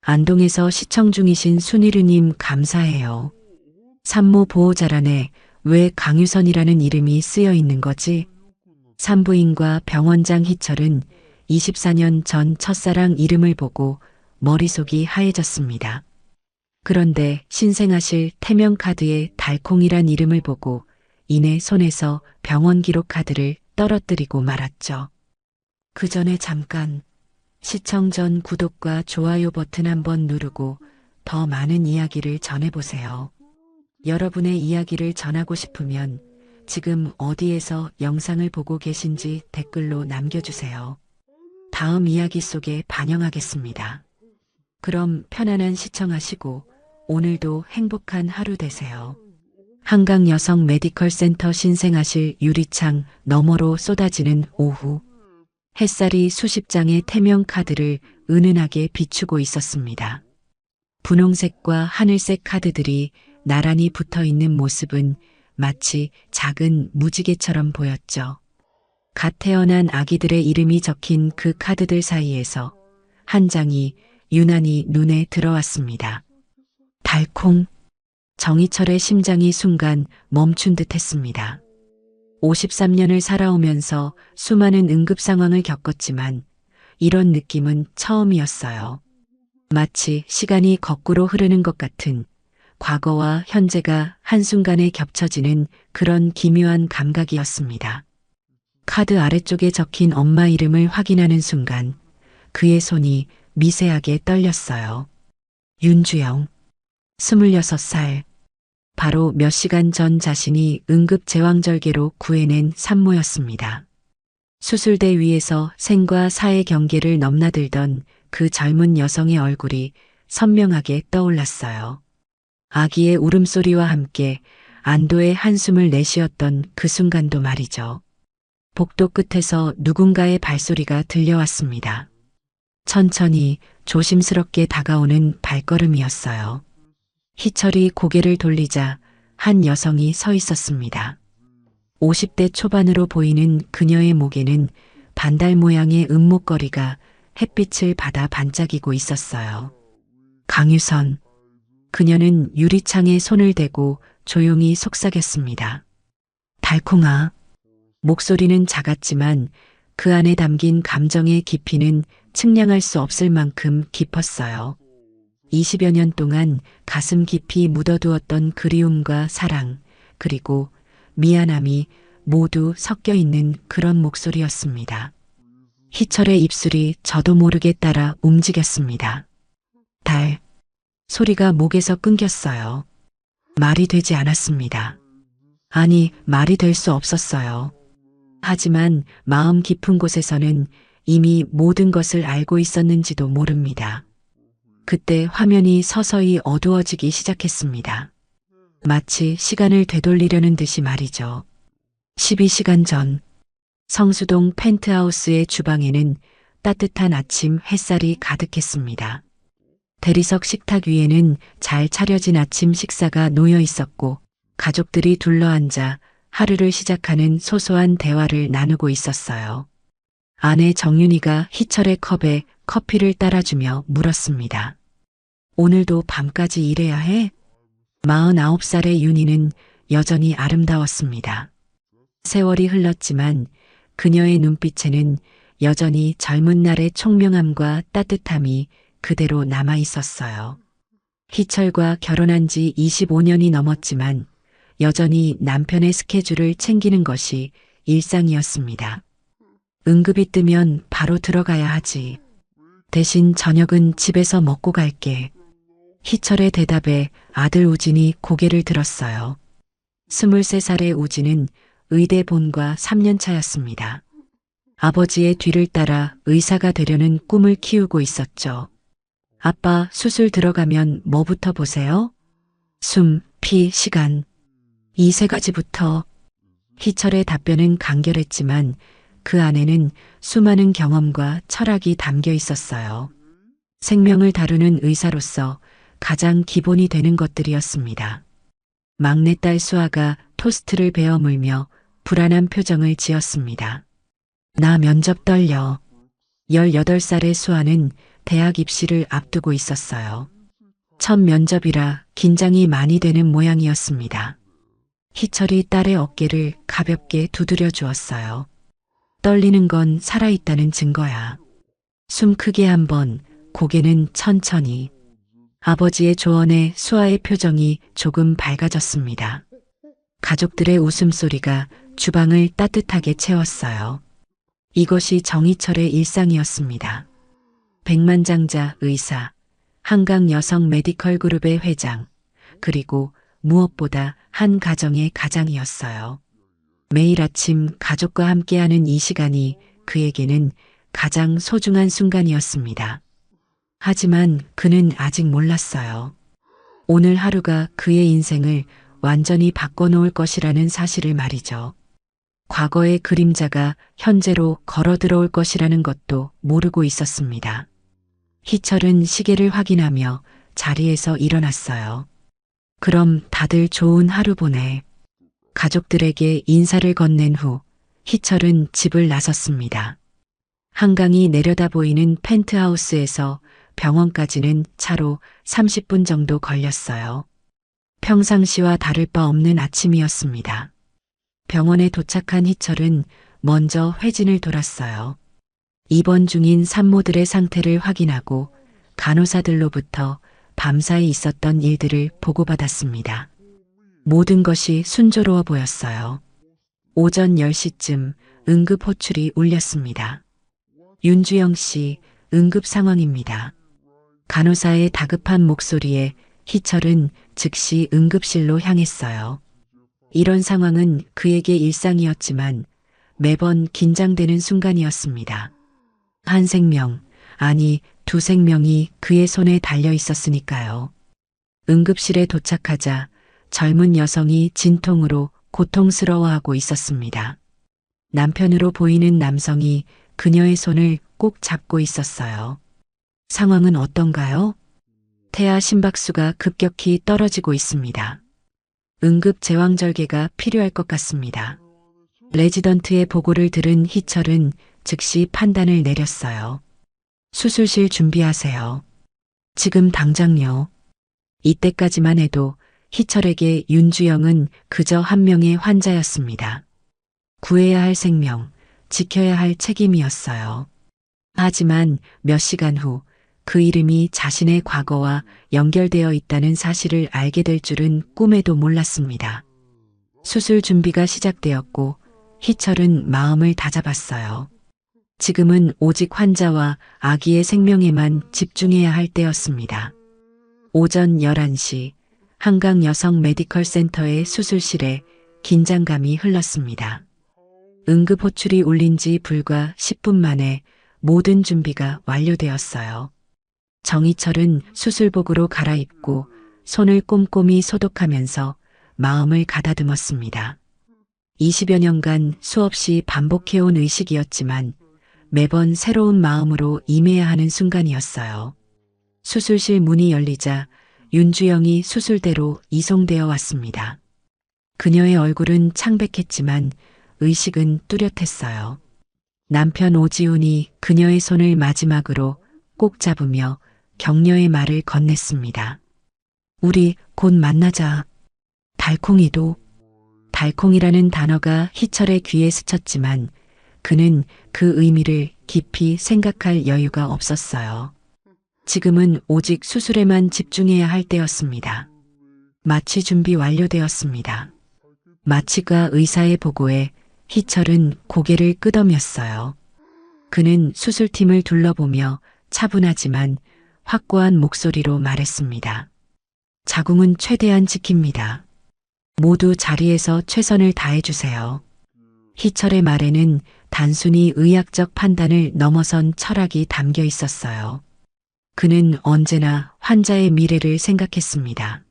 안동에서 시청 중이신 순이르님 감사해요. 산모 보호자란에 왜 강유선이라는 이름이 쓰여 있는 거지? 산부인과 병원장 희철은 24년 전 첫사랑 이름을 보고 머릿속이 하얘졌습니다. 그런데 신생아실 태명카드에 달콩이란 이름을 보고 이내 손에서 병원 기록 카드를 떨어뜨리고 말았죠. 그 전에 잠깐 시청 전 구독과 좋아요 버튼 한번 누르고 더 많은 이야기를 전해보세요. 여러분의 이야기를 전하고 싶으면 지금 어디에서 영상을 보고 계신지 댓글로 남겨주세요. 다음 이야기 속에 반영하겠습니다. 그럼 편안한 시청하시고 오늘도 행복한 하루 되세요. 한강 여성 메디컬 센터 신생아실 유리창 너머로 쏟아지는 오후. 햇살이 수십 장의 태명 카드를 은은하게 비추고 있었습니다. 분홍색과 하늘색 카드들이 나란히 붙어 있는 모습은 마치 작은 무지개처럼 보였죠. 갓 태어난 아기들의 이름이 적힌 그 카드들 사이에서 한 장이 유난히 눈에 들어왔습니다. 달콩. 정희철의 심장이 순간 멈춘 듯 했습니다. 53년을 살아오면서 수많은 응급 상황을 겪었지만 이런 느낌은 처음이었어요. 마치 시간이 거꾸로 흐르는 것 같은 과거와 현재가 한순간에 겹쳐지는 그런 기묘한 감각이었습니다. 카드 아래쪽에 적힌 엄마 이름을 확인하는 순간 그의 손이 미세하게 떨렸어요. 윤주영, 26살. 바로 몇 시간 전 자신이 응급 제왕절개로 구해낸 산모였습니다. 수술대 위에서 생과 사의 경계를 넘나들던 그 젊은 여성의 얼굴이 선명하게 떠올랐어요. 아기의 울음소리와 함께 안도의 한숨을 내쉬었던 그 순간도 말이죠. 복도 끝에서 누군가의 발소리가 들려왔습니다. 천천히 조심스럽게 다가오는 발걸음이었어요. 희철이 고개를 돌리자 한 여성이 서 있었습니다. 50대 초반으로 보이는 그녀의 목에는 반달 모양의 은목걸이가 햇빛을 받아 반짝이고 있었어요. 강유선. 그녀는 유리창에 손을 대고 조용히 속삭였습니다. 달콩아. 목소리는 작았지만 그 안에 담긴 감정의 깊이는 측량할 수 없을 만큼 깊었어요. 20여 년 동안 가슴 깊이 묻어두었던 그리움과 사랑, 그리고 미안함이 모두 섞여 있는 그런 목소리였습니다. 희철의 입술이 저도 모르게 따라 움직였습니다. 달. 소리가 목에서 끊겼어요. 말이 되지 않았습니다. 아니, 말이 될 수 없었어요. 하지만 마음 깊은 곳에서는 이미 모든 것을 알고 있었는지도 모릅니다. 그때 화면이 서서히 어두워지기 시작했습니다. 마치 시간을 되돌리려는 듯이 말이죠. 12시간 전 성수동 펜트하우스의 주방에는 따뜻한 아침 햇살이 가득했습니다. 대리석 식탁 위에는 잘 차려진 아침 식사가 놓여 있었고 가족들이 둘러앉아 하루를 시작하는 소소한 대화를 나누고 있었어요. 아내 정윤이가 희철의 컵에 커피를 따라주며 물었습니다. 오늘도 밤까지 일해야 해? 49살의 윤희는 여전히 아름다웠습니다. 세월이 흘렀지만 그녀의 눈빛에는 여전히 젊은 날의 총명함과 따뜻함이 그대로 남아 있었어요. 희철과 결혼한 지 25년이 넘었지만 여전히 남편의 스케줄을 챙기는 것이 일상이었습니다. 응급이 뜨면 바로 들어가야 하지. 대신 저녁은 집에서 먹고 갈게. 희철의 대답에 아들 우진이 고개를 들었어요. 23살의 우진은 의대 본과 3년 차였습니다. 아버지의 뒤를 따라 의사가 되려는 꿈을 키우고 있었죠. 아빠 수술 들어가면 뭐부터 보세요? 숨, 피, 시간. 이 세 가지부터. 희철의 답변은 간결했지만 그 안에는 수많은 경험과 철학이 담겨 있었어요. 생명을 다루는 의사로서 가장 기본이 되는 것들이었습니다. 막내딸 수아가 토스트를 베어 물며 불안한 표정을 지었습니다. 나 면접 떨려. 18살의 수아는 대학 입시를 앞두고 있었어요. 첫 면접이라 긴장이 많이 되는 모양이었습니다. 희철이 딸의 어깨를 가볍게 두드려 주었어요. 떨리는 건 살아있다는 증거야. 숨 크게 한번, 고개는 천천히. 아버지의 조언에 수아의 표정이 조금 밝아졌습니다. 가족들의 웃음소리가 주방을 따뜻하게 채웠어요. 이것이 정희철의 일상이었습니다. 백만장자 의사, 한강 여성 메디컬 그룹의 회장, 그리고 무엇보다 한 가정의 가장이었어요. 매일 아침 가족과 함께하는 이 시간이 그에게는 가장 소중한 순간이었습니다. 하지만 그는 아직 몰랐어요. 오늘 하루가 그의 인생을 완전히 바꿔놓을 것이라는 사실을 말이죠. 과거의 그림자가 현재로 걸어 들어올 것이라는 것도 모르고 있었습니다. 희철은 시계를 확인하며 자리에서 일어났어요. 그럼 다들 좋은 하루 보내. 가족들에게 인사를 건넨 후 희철은 집을 나섰습니다. 한강이 내려다 보이는 펜트하우스에서 병원까지는 차로 30분 정도 걸렸어요. 평상시와 다를 바 없는 아침이었습니다. 병원에 도착한 희철은 먼저 회진을 돌았어요. 입원 중인 산모들의 상태를 확인하고 간호사들로부터 밤사이 있었던 일들을 보고받았습니다. 모든 것이 순조로워 보였어요. 오전 10시쯤 응급 호출이 울렸습니다. 윤주영 씨, 응급 상황입니다. 간호사의 다급한 목소리에 희철은 즉시 응급실로 향했어요. 이런 상황은 그에게 일상이었지만 매번 긴장되는 순간이었습니다. 한 생명, 아니 두 생명이 그의 손에 달려 있었으니까요. 응급실에 도착하자 젊은 여성이 진통으로 고통스러워하고 있었습니다. 남편으로 보이는 남성이 그녀의 손을 꼭 잡고 있었어요. 상황은 어떤가요? 태아 심박수가 급격히 떨어지고 있습니다. 응급 제왕절개가 필요할 것 같습니다. 레지던트의 보고를 들은 희철은 즉시 판단을 내렸어요. 수술실 준비하세요. 지금 당장요. 이때까지만 해도 희철에게 윤주영은 그저 한 명의 환자였습니다. 구해야 할 생명, 지켜야 할 책임이었어요. 하지만 몇 시간 후 그 이름이 자신의 과거와 연결되어 있다는 사실을 알게 될 줄은 꿈에도 몰랐습니다. 수술 준비가 시작되었고 희철은 마음을 다잡았어요. 지금은 오직 환자와 아기의 생명에만 집중해야 할 때였습니다. 오전 11시 한강 여성 메디컬 센터의 수술실에 긴장감이 흘렀습니다. 응급 호출이 울린 지 불과 10분 만에 모든 준비가 완료되었어요. 정희철은 수술복으로 갈아입고 손을 꼼꼼히 소독하면서 마음을 가다듬었습니다. 20여 년간 수없이 반복해온 의식이었지만 매번 새로운 마음으로 임해야 하는 순간이었어요. 수술실 문이 열리자 윤주영이 수술대로 이송되어 왔습니다. 그녀의 얼굴은 창백했지만 의식은 뚜렷했어요. 남편 오지훈이 그녀의 손을 마지막으로 꼭 잡으며 격려의 말을 건넸습니다. 우리 곧 만나자. 달콩이도. 달콩이라는 단어가 희철의 귀에 스쳤지만 그는 그 의미를 깊이 생각할 여유가 없었어요. 지금은 오직 수술에만 집중해야 할 때였습니다. 마취 준비 완료되었습니다. 마취과 의사의 보고에 희철은 고개를 끄덕였어요. 그는 수술팀을 둘러보며 차분하지만 확고한 목소리로 말했습니다. 자궁은 최대한 지킵니다. 모두 자리에서 최선을 다해주세요. 희철의 말에는 단순히 의학적 판단을 넘어선 철학이 담겨 있었어요. 그는 언제나 환자의 미래를 생각했습니다.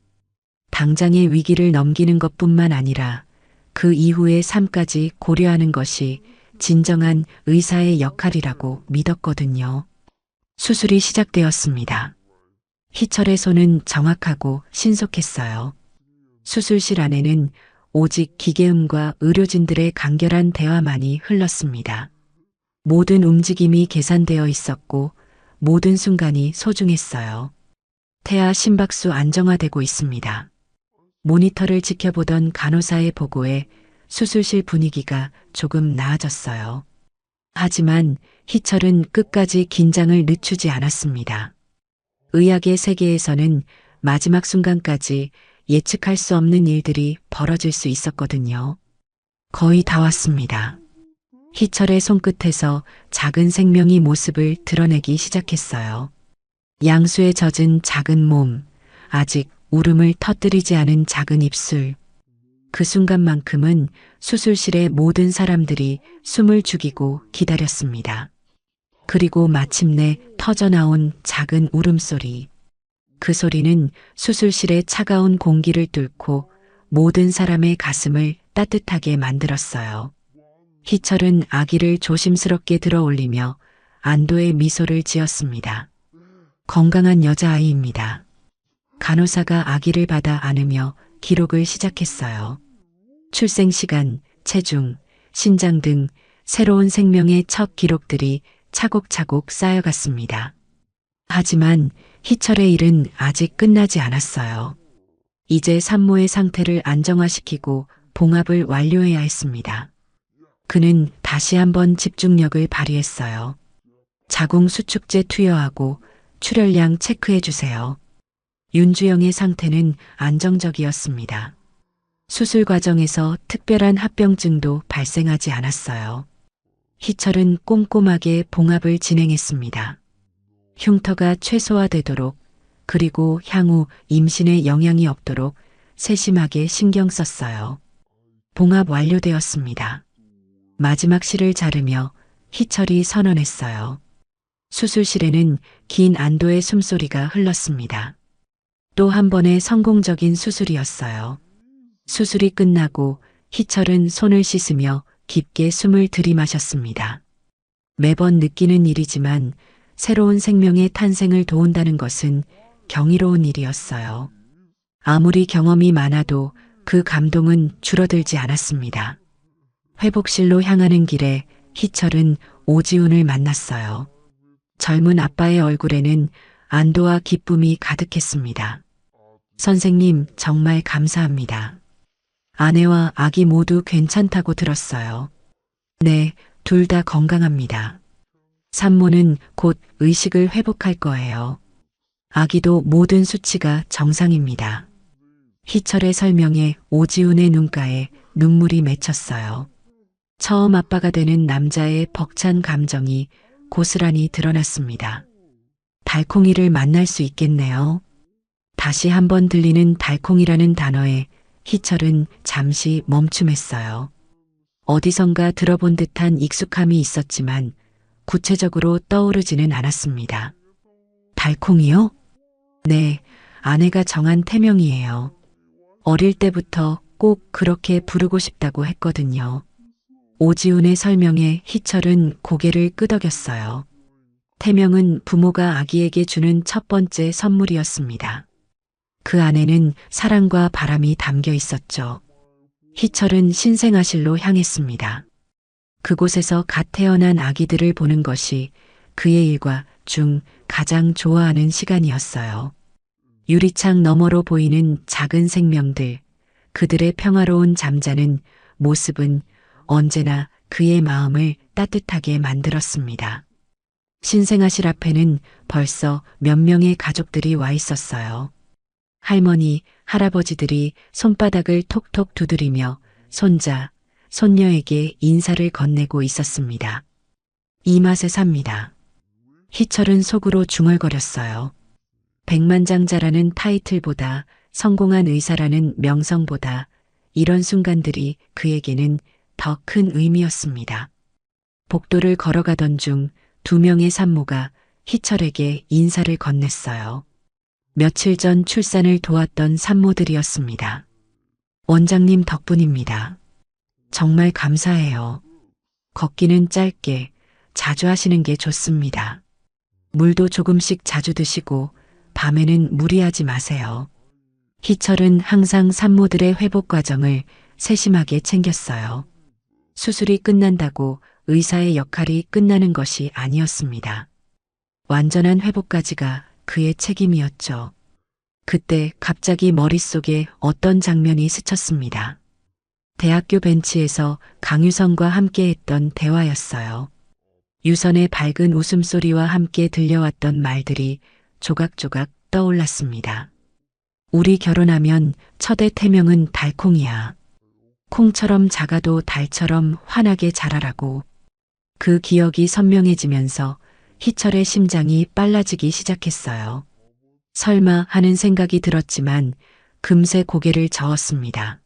당장의 위기를 넘기는 것뿐만 아니라 그 이후의 삶까지 고려하는 것이 진정한 의사의 역할이라고 믿었거든요. 수술이 시작되었습니다. 희철의 손은 정확하고 신속했어요. 수술실 안에는 오직 기계음과 의료진들의 간결한 대화만이 흘렀습니다. 모든 움직임이 계산되어 있었고 모든 순간이 소중했어요. 태아 심박수 안정화되고 있습니다. 모니터를 지켜보던 간호사의 보고에 수술실 분위기가 조금 나아졌어요. 하지만 희철은 끝까지 긴장을 늦추지 않았습니다. 의학의 세계에서는 마지막 순간까지 예측할 수 없는 일들이 벌어질 수 있었거든요. 거의 다 왔습니다. 희철의 손끝에서 작은 생명이 모습을 드러내기 시작했어요. 양수에 젖은 작은 몸, 아직 울음을 터뜨리지 않은 작은 입술. 그 순간만큼은 수술실의 모든 사람들이 숨을 죽이고 기다렸습니다. 그리고 마침내 터져나온 작은 울음소리. 그 소리는 수술실의 차가운 공기를 뚫고 모든 사람의 가슴을 따뜻하게 만들었어요. 희철은 아기를 조심스럽게 들어 올리며 안도의 미소를 지었습니다. 건강한 여자아이입니다. 간호사가 아기를 받아 안으며 기록을 시작했어요. 출생 시간, 체중, 신장 등 새로운 생명의 첫 기록들이 차곡차곡 쌓여갔습니다. 하지만 희철의 일은 아직 끝나지 않았어요. 이제 산모의 상태를 안정화시키고 봉합을 완료해야 했습니다. 그는 다시 한번 집중력을 발휘했어요. 자궁 수축제 투여하고 출혈량 체크해 주세요. 윤주영의 상태는 안정적이었습니다. 수술 과정에서 특별한 합병증도 발생하지 않았어요. 희철은 꼼꼼하게 봉합을 진행했습니다. 흉터가 최소화되도록 그리고 향후 임신에 영향이 없도록 세심하게 신경 썼어요. 봉합 완료되었습니다. 마지막 실을 자르며 희철이 선언했어요. 수술실에는 긴 안도의 숨소리가 흘렀습니다. 또 한 번의 성공적인 수술이었어요. 수술이 끝나고 희철은 손을 씻으며 깊게 숨을 들이마셨습니다. 매번 느끼는 일이지만 새로운 생명의 탄생을 도운다는 것은 경이로운 일이었어요. 아무리 경험이 많아도 그 감동은 줄어들지 않았습니다. 회복실로 향하는 길에 희철은 오지훈을 만났어요. 젊은 아빠의 얼굴에는 안도와 기쁨이 가득했습니다. 선생님, 정말 감사합니다. 아내와 아기 모두 괜찮다고 들었어요. 네, 둘 다 건강합니다. 산모는 곧 의식을 회복할 거예요. 아기도 모든 수치가 정상입니다. 희철의 설명에 오지훈의 눈가에 눈물이 맺혔어요. 처음 아빠가 되는 남자의 벅찬 감정이 고스란히 드러났습니다. 달콩이를 만날 수 있겠네요. 다시 한번 들리는 달콩이라는 단어에 희철은 잠시 멈춤했어요. 어디선가 들어본 듯한 익숙함이 있었지만 구체적으로 떠오르지는 않았습니다. 달콩이요? 네, 아내가 정한 태명이에요. 어릴 때부터 꼭 그렇게 부르고 싶다고 했거든요. 오지훈의 설명에 희철은 고개를 끄덕였어요. 태명은 부모가 아기에게 주는 첫 번째 선물이었습니다. 그 안에는 사랑과 바람이 담겨 있었죠. 희철은 신생아실로 향했습니다. 그곳에서 갓 태어난 아기들을 보는 것이 그의 일과 중 가장 좋아하는 시간이었어요. 유리창 너머로 보이는 작은 생명들, 그들의 평화로운 잠자는 모습은 언제나 그의 마음을 따뜻하게 만들었습니다. 신생아실 앞에는 벌써 몇 명의 가족들이 와 있었어요. 할머니, 할아버지들이 손바닥을 톡톡 두드리며 손자, 손녀에게 인사를 건네고 있었습니다. 이 맛에 삽니다. 희철은 속으로 중얼거렸어요. 백만장자라는 타이틀보다 성공한 의사라는 명성보다 이런 순간들이 그에게는 더 큰 의미였습니다. 복도를 걸어가던 중 2명의 산모가 희철에게 인사를 건넸어요. 며칠 전 출산을 도왔던 산모들이었습니다. 원장님 덕분입니다. 정말 감사해요. 걷기는 짧게, 자주 하시는 게 좋습니다. 물도 조금씩 자주 드시고 밤에는 무리하지 마세요. 희철은 항상 산모들의 회복 과정을 세심하게 챙겼어요. 수술이 끝난다고 의사의 역할이 끝나는 것이 아니었습니다. 완전한 회복까지가 그의 책임이었죠. 그때 갑자기 머릿속에 어떤 장면이 스쳤습니다. 대학교 벤치에서 강유선과 함께했던 대화였어요. 유선의 밝은 웃음소리와 함께 들려왔던 말들이 조각조각 떠올랐습니다. 우리 결혼하면 첫애 태명은 달콩이야. 콩처럼 작아도 달처럼 환하게 자라라고. 그 기억이 선명해지면서 희철의 심장이 빨라지기 시작했어요. 설마 하는 생각이 들었지만 금세 고개를 저었습니다.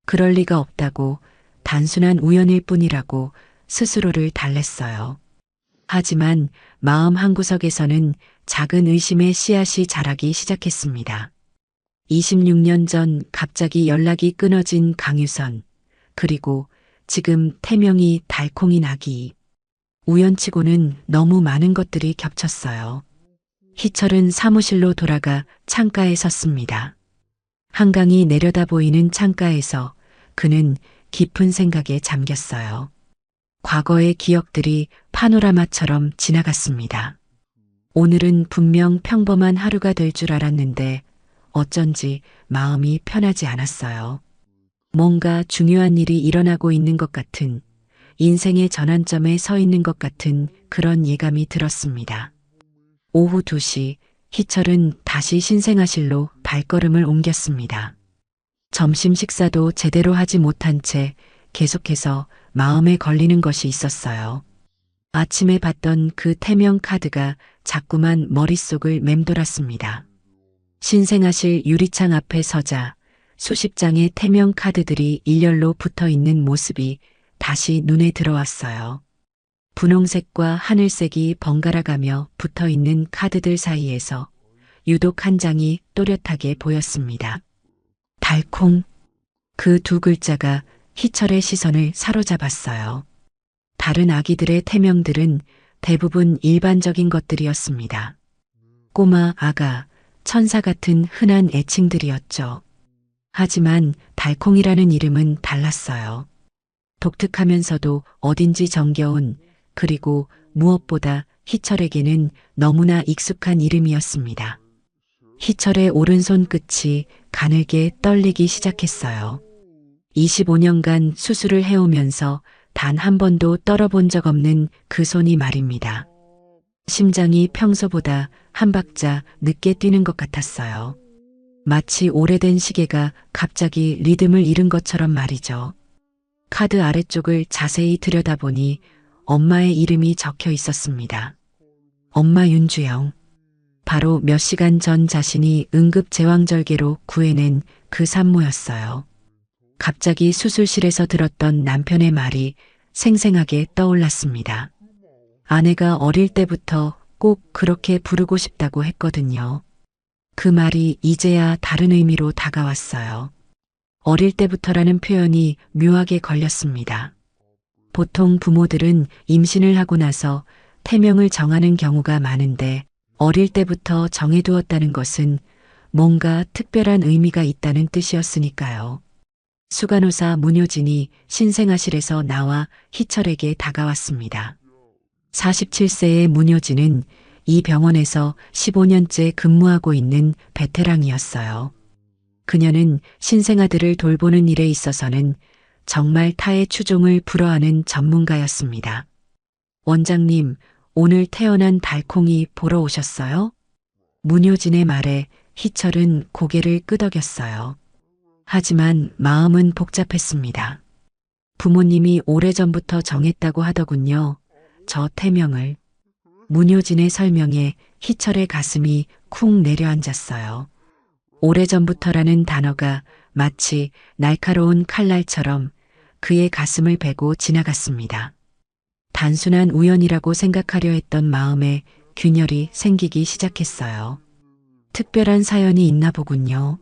그럴 리가 없다고, 단순한 우연일 뿐이라고 스스로를 달랬어요. 하지만 마음 한구석에서는 작은 의심의 씨앗이 자라기 시작했습니다. 26년 전 갑자기 연락이 끊어진 강유선, 그리고 지금 태명이 달콩인 아기. 우연치고는 너무 많은 것들이 겹쳤어요. 희철은 사무실로 돌아가 창가에 섰습니다. 한강이 내려다 보이는 창가에서 그는 깊은 생각에 잠겼어요. 과거의 기억들이 파노라마처럼 지나갔습니다. 오늘은 분명 평범한 하루가 될 줄 알았는데 어쩐지 마음이 편하지 않았어요. 뭔가 중요한 일이 일어나고 있는 것 같은, 인생의 전환점에 서 있는 것 같은 그런 예감이 들었습니다. 오후 2시, 희철은 다시 신생아실로 발걸음을 옮겼습니다. 점심 식사도 제대로 하지 못한 채 계속해서 마음에 걸리는 것이 있었어요. 아침에 봤던 그 태명 카드가 자꾸만 머릿속을 맴돌았습니다. 신생아실 유리창 앞에 서자 수십 장의 태명 카드들이 일렬로 붙어 있는 모습이 다시 눈에 들어왔어요. 분홍색과 하늘색이 번갈아가며 붙어 있는 카드들 사이에서 유독 한 장이 또렷하게 보였습니다. 달콩. 그 두 글자가 희철의 시선을 사로잡았어요. 다른 아기들의 태명들은 대부분 일반적인 것들이었습니다. 꼬마, 아가, 천사 같은 흔한 애칭들이었죠. 하지만 달콩이라는 이름은 달랐어요. 독특하면서도 어딘지 정겨운, 그리고 무엇보다 희철에게는 너무나 익숙한 이름이었습니다. 희철의 오른손 끝이 가늘게 떨리기 시작했어요. 25년간 수술을 해오면서 단 한 번도 떨어본 적 없는 그 손이 말입니다. 심장이 평소보다 한 박자 늦게 뛰는 것 같았어요. 마치 오래된 시계가 갑자기 리듬을 잃은 것처럼 말이죠. 카드 아래쪽을 자세히 들여다보니 엄마의 이름이 적혀 있었습니다. 엄마 윤주영. 바로 몇 시간 전 자신이 응급제왕절개로 구해낸 그 산모였어요. 갑자기 수술실에서 들었던 남편의 말이 생생하게 떠올랐습니다. 아내가 어릴 때부터 꼭 그렇게 부르고 싶다고 했거든요. 그 말이 이제야 다른 의미로 다가왔어요. 어릴 때부터라는 표현이 묘하게 걸렸습니다. 보통 부모들은 임신을 하고 나서 태명을 정하는 경우가 많은데 어릴 때부터 정해두었다는 것은 뭔가 특별한 의미가 있다는 뜻이었으니까요. 수간호사 문효진이 신생아실에서 나와 희철에게 다가왔습니다. 47세의 문효진은 이 병원에서 15년째 근무하고 있는 베테랑이었어요. 그녀는 신생아들을 돌보는 일에 있어서는 정말 타의 추종을 불허하는 전문가였습니다. 원장님, 오늘 태어난 달콩이 보러 오셨어요? 문효진의 말에 희철은 고개를 끄덕였어요. 하지만 마음은 복잡했습니다. 부모님이 오래전부터 정했다고 하더군요. 저 태명을. 문효진의 설명에 희철의 가슴이 쿵 내려앉았어요. 오래전부터라는 단어가 마치 날카로운 칼날처럼 그의 가슴을 베고 지나갔습니다. 단순한 우연이라고 생각하려 했던 마음에 균열이 생기기 시작했어요. 특별한 사연이 있나 보군요.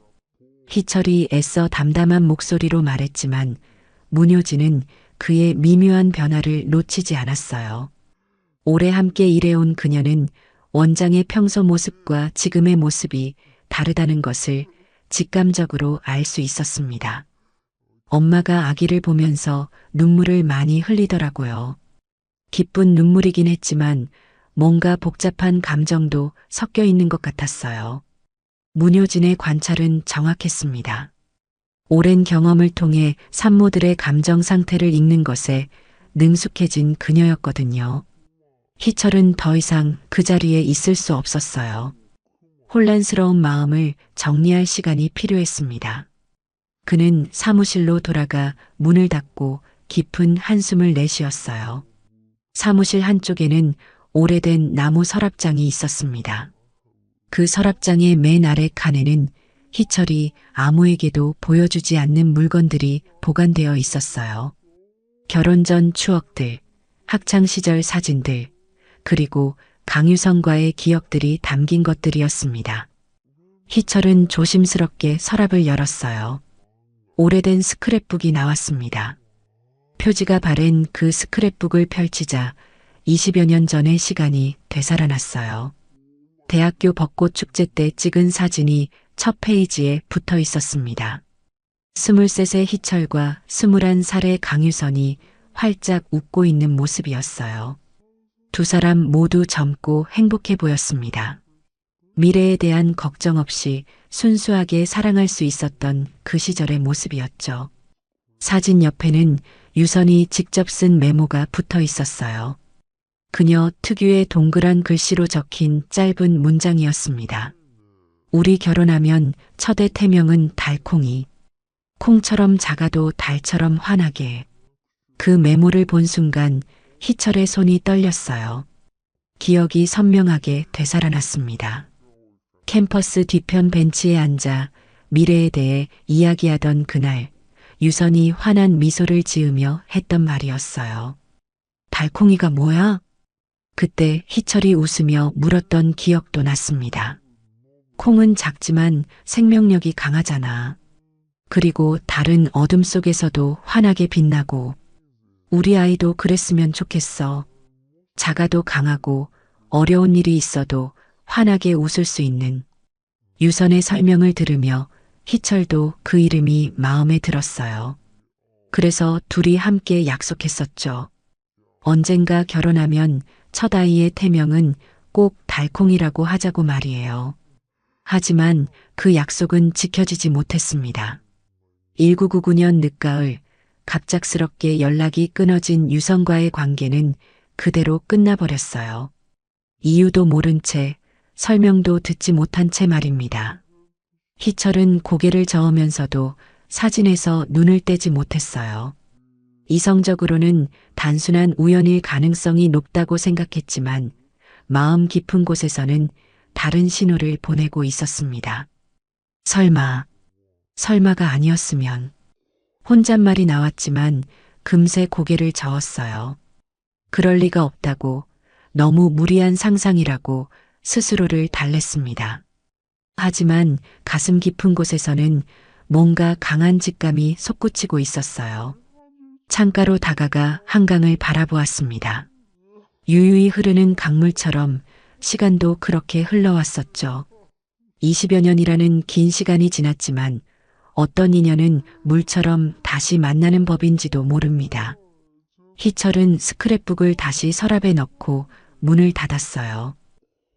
희철이 애써 담담한 목소리로 말했지만 문효진은 그의 미묘한 변화를 놓치지 않았어요. 오래 함께 일해온 그녀는 원장의 평소 모습과 지금의 모습이 다르다는 것을 직감적으로 알 수 있었습니다. 엄마가 아기를 보면서 눈물을 많이 흘리더라고요. 기쁜 눈물이긴 했지만 뭔가 복잡한 감정도 섞여 있는 것 같았어요. 문효진의 관찰은 정확했습니다. 오랜 경험을 통해 산모들의 감정 상태를 읽는 것에 능숙해진 그녀였거든요. 희철은 더 이상 그 자리에 있을 수 없었어요. 혼란스러운 마음을 정리할 시간이 필요했습니다. 그는 사무실로 돌아가 문을 닫고 깊은 한숨을 내쉬었어요. 사무실 한쪽에는 오래된 나무 서랍장이 있었습니다. 그 서랍장의 맨 아래 칸에는 희철이 아무에게도 보여주지 않는 물건들이 보관되어 있었어요. 결혼 전 추억들, 학창시절 사진들, 그리고 강유성과의 기억들이 담긴 것들이었습니다. 희철은 조심스럽게 서랍을 열었어요. 오래된 스크랩북이 나왔습니다. 표지가 바랜 그 스크랩북을 펼치자 20여 년 전의 시간이 되살아났어요. 대학교 벚꽃 축제 때 찍은 사진이 첫 페이지에 붙어 있었습니다. 23세 희철과 21살의 강유선이 활짝 웃고 있는 모습이었어요. 두 사람 모두 젊고 행복해 보였습니다. 미래에 대한 걱정 없이 순수하게 사랑할 수 있었던 그 시절의 모습이었죠. 사진 옆에는 유선이 직접 쓴 메모가 붙어 있었어요. 그녀 특유의 동그란 글씨로 적힌 짧은 문장이었습니다. 우리 결혼하면 첫애 태명은 달콩이. 콩처럼 작아도 달처럼 환하게. 그 메모를 본 순간 희철의 손이 떨렸어요. 기억이 선명하게 되살아났습니다. 캠퍼스 뒤편 벤치에 앉아 미래에 대해 이야기하던 그날, 유선이 환한 미소를 지으며 했던 말이었어요. 달콩이가 뭐야? 그때 희철이 웃으며 물었던 기억도 났습니다. 콩은 작지만 생명력이 강하잖아. 그리고 달은 어둠 속에서도 환하게 빛나고, 우리 아이도 그랬으면 좋겠어. 작아도 강하고 어려운 일이 있어도 환하게 웃을 수 있는. 유선의 설명을 들으며 희철도 그 이름이 마음에 들었어요. 그래서 둘이 함께 약속했었죠. 언젠가 결혼하면 첫 아이의 태명은 꼭 달콩이라고 하자고 말이에요. 하지만 그 약속은 지켜지지 못했습니다. 1999년 늦가을 갑작스럽게 연락이 끊어진 유선과의 관계는 그대로 끝나버렸어요. 이유도 모른 채, 설명도 듣지 못한 채 말입니다. 희철은 고개를 저으면서도 사진에서 눈을 떼지 못했어요. 이성적으로는 단순한 우연일 가능성이 높다고 생각했지만 마음 깊은 곳에서는 다른 신호를 보내고 있었습니다. 설마가 아니었으면. 혼잣말이 나왔지만 금세 고개를 저었어요. 그럴 리가 없다고, 너무 무리한 상상이라고 스스로를 달랬습니다. 하지만 가슴 깊은 곳에서는 뭔가 강한 직감이 솟구치고 있었어요. 창가로 다가가 한강을 바라보았습니다. 유유히 흐르는 강물처럼 시간도 그렇게 흘러왔었죠. 20여 년이라는 긴 시간이 지났지만 어떤 인연은 물처럼 다시 만나는 법인지도 모릅니다. 희철은 스크랩북을 다시 서랍에 넣고 문을 닫았어요.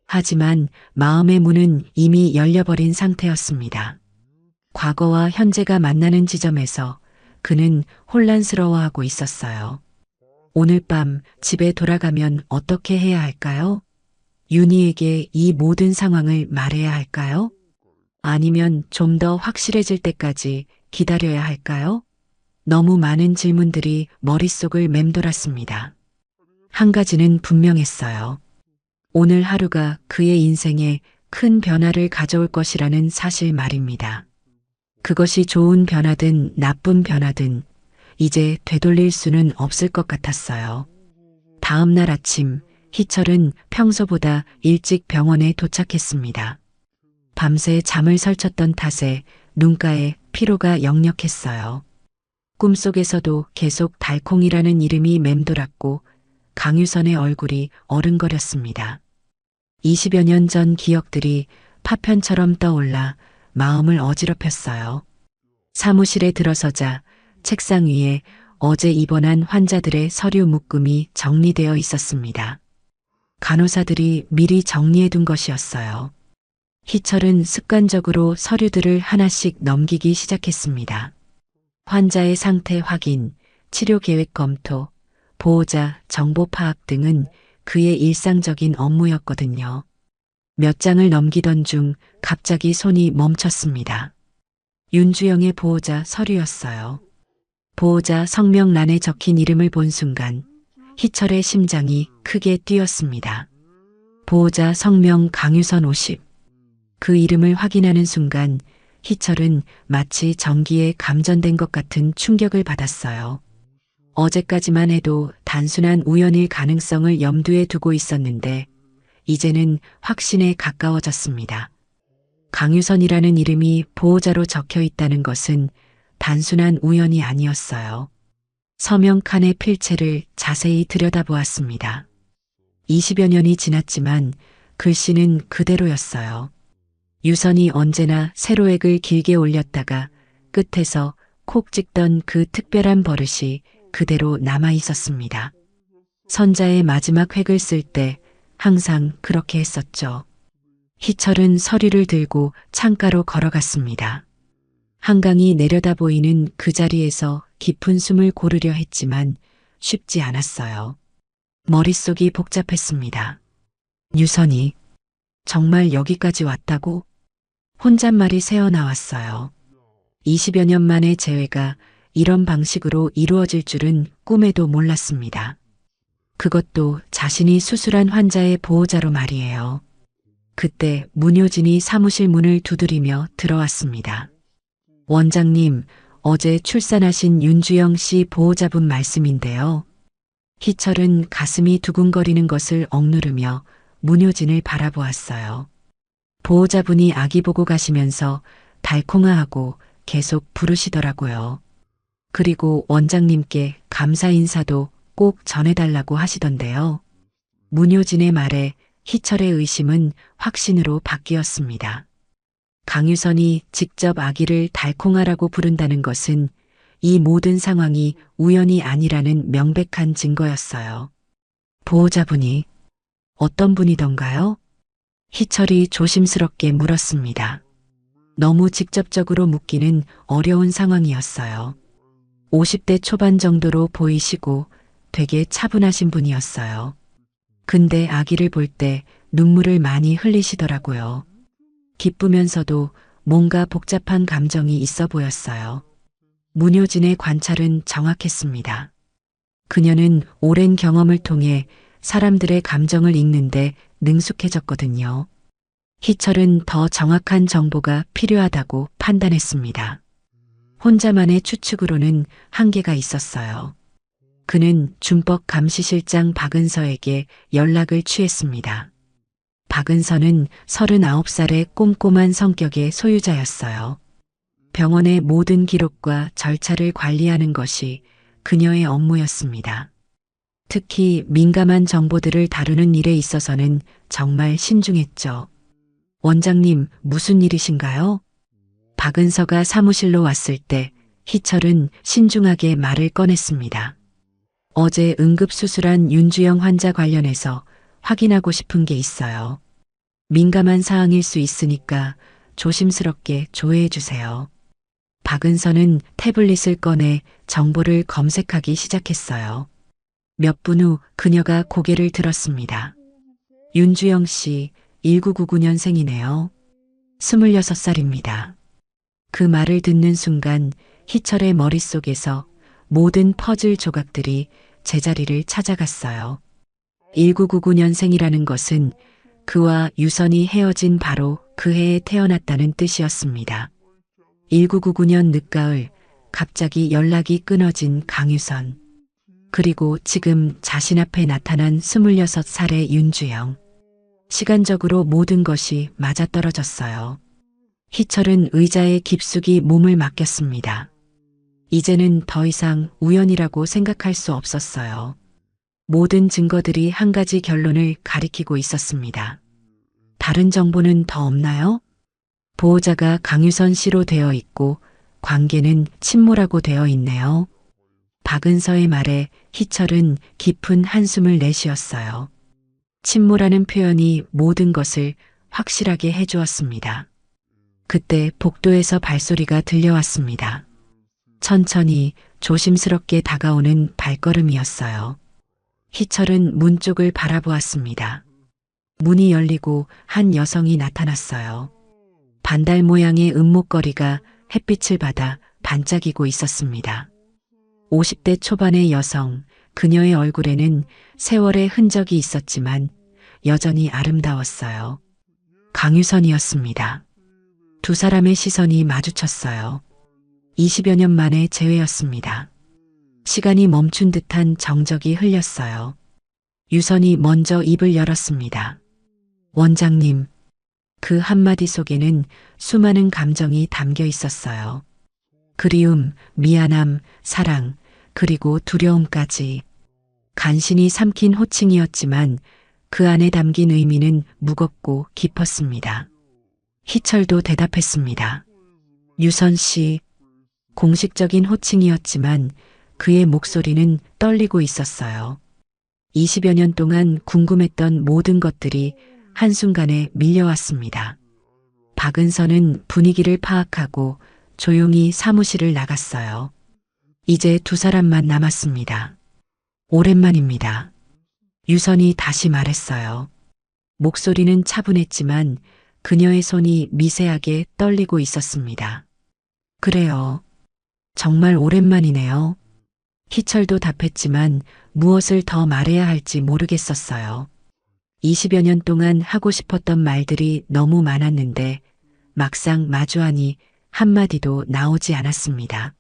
하지만 마음의 문은 이미 열려버린 상태였습니다. 과거와 현재가 만나는 지점에서 그는 혼란스러워하고 있었어요. 오늘 밤 집에 돌아가면 어떻게 해야 할까요? 윤희에게 이 모든 상황을 말해야 할까요? 아니면 좀 더 확실해질 때까지 기다려야 할까요? 너무 많은 질문들이 머릿속을 맴돌았습니다. 한 가지는 분명했어요. 오늘 하루가 그의 인생에 큰 변화를 가져올 것이라는 사실 말입니다. 그것이 좋은 변화든 나쁜 변화든 이제 되돌릴 수는 없을 것 같았어요. 다음 날 아침, 희철은 평소보다 일찍 병원에 도착했습니다. 밤새 잠을 설쳤던 탓에 눈가에 피로가 역력했어요. 꿈속에서도 계속 달콩이라는 이름이 맴돌았고 강유선의 얼굴이 어른거렸습니다. 20여 년 전 기억들이 파편처럼 떠올라 마음을 어지럽혔어요. 사무실에 들어서자 책상 위에 어제 입원한 환자들의 서류 묶음이 정리되어 있었습니다. 간호사들이 미리 정리해둔 것이었어요. 희철은 습관적으로 서류들을 하나씩 넘기기 시작했습니다. 환자의 상태 확인, 치료 계획 검토, 보호자 정보 파악 등은 그의 일상적인 업무였거든요. 몇 장을 넘기던 중 갑자기 손이 멈췄습니다. 윤주영의 보호자 서류였어요. 보호자 성명란에 적힌 이름을 본 순간 희철의 심장이 크게 뛰었습니다. 보호자 성명 강유선 50. 그 이름을 확인하는 순간 희철은 마치 전기에 감전된 것 같은 충격을 받았어요. 어제까지만 해도 단순한 우연일 가능성을 염두에 두고 있었는데 이제는 확신에 가까워졌습니다. 강유선이라는 이름이 보호자로 적혀 있다는 것은 단순한 우연이 아니었어요. 서명 칸의 필체를 자세히 들여다보았습니다. 20여 년이 지났지만 글씨는 그대로였어요. 유선이 언제나 세로액을 길게 올렸다가 끝에서 콕 찍던 그 특별한 버릇이 그대로 남아 있었습니다. 선자의 마지막 획을 쓸 때 항상 그렇게 했었죠. 희철은 서류를 들고 창가로 걸어갔습니다. 한강이 내려다 보이는 그 자리에서 깊은 숨을 고르려 했지만 쉽지 않았어요. 머릿속이 복잡했습니다. 유선이 정말 여기까지 왔다고? 혼잣말이 새어나왔어요. 20여 년 만의 재회가 이런 방식으로 이루어질 줄은 꿈에도 몰랐습니다. 그것도 자신이 수술한 환자의 보호자로 말이에요. 그때 문효진이 사무실 문을 두드리며 들어왔습니다. 원장님, 어제 출산하신 윤주영 씨 보호자분 말씀인데요. 희철은 가슴이 두근거리는 것을 억누르며 문효진을 바라보았어요. 보호자분이 아기 보고 가시면서 달콩아하고 계속 부르시더라고요. 그리고 원장님께 감사 인사도 꼭 전해달라고 하시던데요. 문효진의 말에 희철의 의심은 확신으로 바뀌었습니다. 강유선이 직접 아기를 달콩아라고 부른다는 것은 이 모든 상황이 우연이 아니라는 명백한 증거였어요. 보호자분이 어떤 분이던가요? 희철이 조심스럽게 물었습니다. 너무 직접적으로 묻기는 어려운 상황이었어요. 50대 초반 정도로 보이시고 되게 차분하신 분이었어요. 근데 아기를 볼 때 눈물을 많이 흘리시더라고요. 기쁘면서도 뭔가 복잡한 감정이 있어 보였어요. 문효진의 관찰은 정확했습니다. 그녀는 오랜 경험을 통해 사람들의 감정을 읽는데 능숙해졌거든요. 희철은 더 정확한 정보가 필요하다고 판단했습니다. 혼자만의 추측으로는 한계가 있었어요. 그는 준법 감시실장 박은서에게 연락을 취했습니다. 박은서는 39살의 꼼꼼한 성격의 소유자였어요. 병원의 모든 기록과 절차를 관리하는 것이 그녀의 업무였습니다. 특히 민감한 정보들을 다루는 일에 있어서는 정말 신중했죠. 원장님, 무슨 일이신가요? 박은서가 사무실로 왔을 때 희철은 신중하게 말을 꺼냈습니다. 어제 응급수술한 윤주영 환자 관련해서 확인하고 싶은 게 있어요. 민감한 사항일 수 있으니까 조심스럽게 조회해 주세요. 박은서는 태블릿을 꺼내 정보를 검색하기 시작했어요. 몇 분 후 그녀가 고개를 들었습니다. 윤주영 씨, 1999년생이네요. 26살입니다. 그 말을 듣는 순간 희철의 머릿속에서 모든 퍼즐 조각들이 제자리를 찾아갔어요. 1999년생이라는 것은 그와 유선이 헤어진 바로 그 해에 태어났다는 뜻이었습니다. 1999년 늦가을 갑자기 연락이 끊어진 강유선. 그리고 지금 자신 앞에 나타난 26살의 윤주영. 시간적으로 모든 것이 맞아떨어졌어요. 희철은 의자에 깊숙이 몸을 맡겼습니다. 이제는 더 이상 우연이라고 생각할 수 없었어요. 모든 증거들이 한 가지 결론을 가리키고 있었습니다. 다른 정보는 더 없나요? 보호자가 강유선 씨로 되어 있고 관계는 친모라고 되어 있네요. 박은서의 말에 희철은 깊은 한숨을 내쉬었어요. 침모라는 표현이 모든 것을 확실하게 해주었습니다. 그때 복도에서 발소리가 들려왔습니다. 천천히 조심스럽게 다가오는 발걸음이었어요. 희철은 문 쪽을 바라보았습니다. 문이 열리고 한 여성이 나타났어요. 반달 모양의 은목걸이가 햇빛을 받아 반짝이고 있었습니다. 50대 초반의 여성, 그녀의 얼굴에는 세월의 흔적이 있었지만 여전히 아름다웠어요. 강유선이었습니다. 두 사람의 시선이 마주쳤어요. 20여 년 만의 재회였습니다. 시간이 멈춘 듯한 정적이 흘렸어요. 유선이 먼저 입을 열었습니다. 원장님, 그 한마디 속에는 수많은 감정이 담겨 있었어요. 그리움, 미안함, 사랑, 그리고 두려움까지. 간신히 삼킨 호칭이었지만 그 안에 담긴 의미는 무겁고 깊었습니다. 희철도 대답했습니다. 유선 씨, 공식적인 호칭이었지만 그의 목소리는 떨리고 있었어요. 20여 년 동안 궁금했던 모든 것들이 한순간에 밀려왔습니다. 박은서는 분위기를 파악하고 조용히 사무실을 나갔어요. 이제 두 사람만 남았습니다. 오랜만입니다. 유선이 다시 말했어요. 목소리는 차분했지만 그녀의 손이 미세하게 떨리고 있었습니다. 그래요. 정말 오랜만이네요. 희철도 답했지만 무엇을 더 말해야 할지 모르겠었어요. 20여 년 동안 하고 싶었던 말들이 너무 많았는데 막상 마주하니 한마디도 나오지 않았습니다.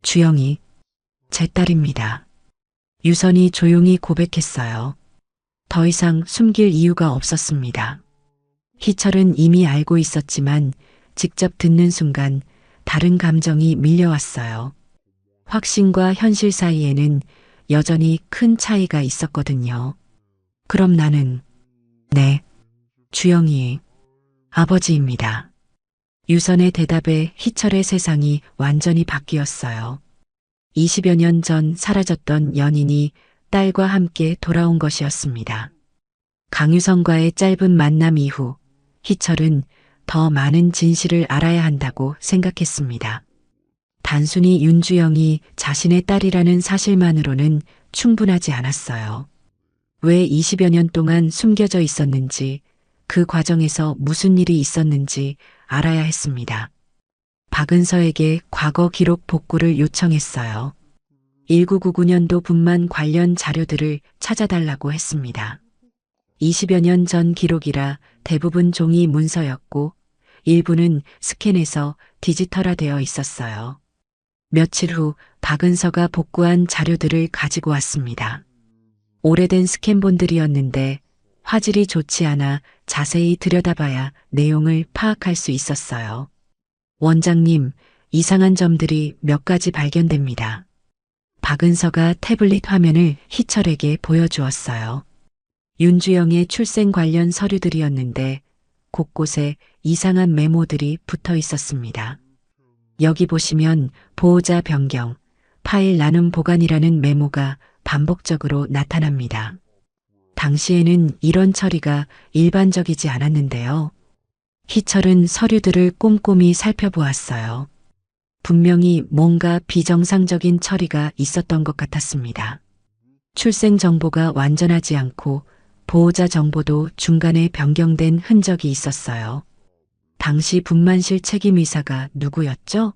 주영이, 제 딸입니다. 유선이 조용히 고백했어요. 더 이상 숨길 이유가 없었습니다. 희철은 이미 알고 있었지만 직접 듣는 순간 다른 감정이 밀려왔어요. 확신과 현실 사이에는 여전히 큰 차이가 있었거든요. 그럼 나는, 네, 주영이 아버지입니다. 유선의 대답에 희철의 세상이 완전히 바뀌었어요. 20여 년 전 사라졌던 연인이 딸과 함께 돌아온 것이었습니다. 강유선과의 짧은 만남 이후 희철은 더 많은 진실을 알아야 한다고 생각했습니다. 단순히 윤주영이 자신의 딸이라는 사실만으로는 충분하지 않았어요. 왜 20여 년 동안 숨겨져 있었는지, 그 과정에서 무슨 일이 있었는지 알아야 했습니다. 박은서에게 과거 기록 복구를 요청했어요. 1999년도 분만 관련 자료들을 찾아달라고 했습니다. 20여 년 전 기록이라 대부분 종이 문서였고 일부는 스캔해서 디지털화되어 있었어요. 며칠 후 박은서가 복구한 자료들을 가지고 왔습니다. 오래된 스캔본들이었는데 화질이 좋지 않아 자세히 들여다봐야 내용을 파악할 수 있었어요. 원장님, 이상한 점들이 몇 가지 발견됩니다. 박은서가 태블릿 화면을 희철에게 보여주었어요. 윤주영의 출생 관련 서류들이었는데 곳곳에 이상한 메모들이 붙어 있었습니다. 여기 보시면 보호자 변경, 파일 나눔 보관이라는 메모가 반복적으로 나타납니다. 당시에는 이런 처리가 일반적이지 않았는데요. 희철은 서류들을 꼼꼼히 살펴보았어요. 분명히 뭔가 비정상적인 처리가 있었던 것 같았습니다. 출생 정보가 완전하지 않고 보호자 정보도 중간에 변경된 흔적이 있었어요. 당시 분만실 책임의사가 누구였죠?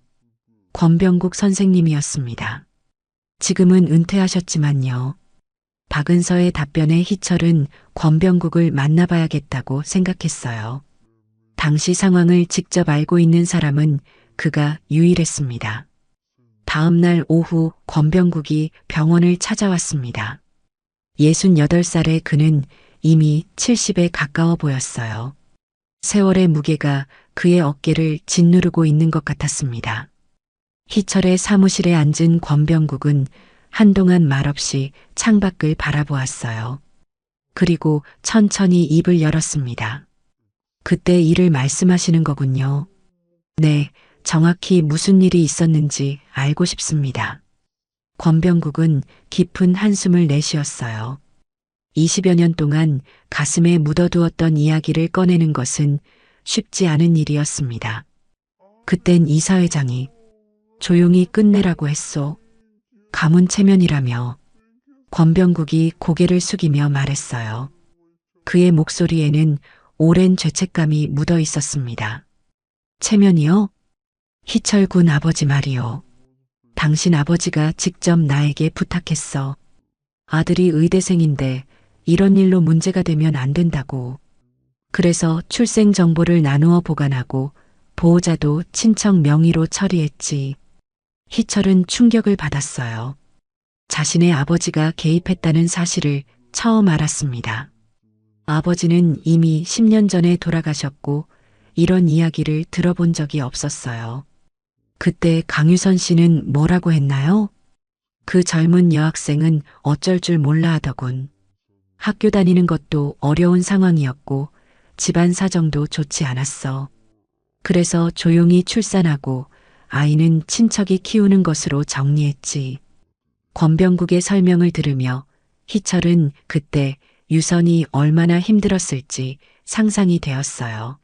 권병국 선생님이었습니다. 지금은 은퇴하셨지만요. 박은서의 답변에 희철은 권병국을 만나봐야겠다고 생각했어요. 당시 상황을 직접 알고 있는 사람은 그가 유일했습니다. 다음 날 오후 권병국이 병원을 찾아왔습니다. 68살의 그는 이미 70에 가까워 보였어요. 세월의 무게가 그의 어깨를 짓누르고 있는 것 같았습니다. 희철의 사무실에 앉은 권병국은 한동안 말없이 창밖을 바라보았어요. 그리고 천천히 입을 열었습니다. 그때 일을 말씀하시는 거군요. 네, 정확히 무슨 일이 있었는지 알고 싶습니다. 권병국은 깊은 한숨을 내쉬었어요. 20여 년 동안 가슴에 묻어두었던 이야기를 꺼내는 것은 쉽지 않은 일이었습니다. 그땐 이사회장이 조용히 끝내라고 했소. 가문체면이라며 권병국이 고개를 숙이며 말했어요. 그의 목소리에는 오랜 죄책감이 묻어 있었습니다. 체면이요? 희철 군 아버지 말이요. 당신 아버지가 직접 나에게 부탁했어. 아들이 의대생인데 이런 일로 문제가 되면 안 된다고. 그래서 출생 정보를 나누어 보관하고 보호자도 친척 명의로 처리했지. 희철은 충격을 받았어요. 자신의 아버지가 개입했다는 사실을 처음 알았습니다. 아버지는 이미 10년 전에 돌아가셨고 이런 이야기를 들어본 적이 없었어요. 그때 강유선 씨는 뭐라고 했나요? 그 젊은 여학생은 어쩔 줄 몰라 하더군. 학교 다니는 것도 어려운 상황이었고 집안 사정도 좋지 않았어. 그래서 조용히 출산하고 아이는 친척이 키우는 것으로 정리했지. 권병국의 설명을 들으며 희철은 그때 유선이 얼마나 힘들었을지 상상이 되었어요.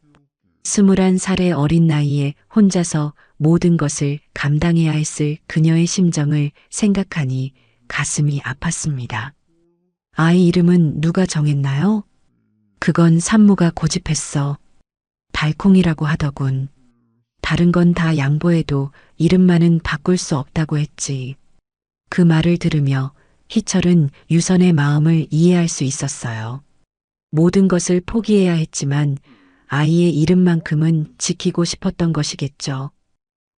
21살의 어린 나이에 혼자서 모든 것을 감당해야 했을 그녀의 심정을 생각하니 가슴이 아팠습니다. 아이 이름은 누가 정했나요? 그건 산모가 고집했어. 달콩이라고 하더군. 다른 건 다 양보해도 이름만은 바꿀 수 없다고 했지. 그 말을 들으며 희철은 유선의 마음을 이해할 수 있었어요. 모든 것을 포기해야 했지만 아이의 이름만큼은 지키고 싶었던 것이겠죠.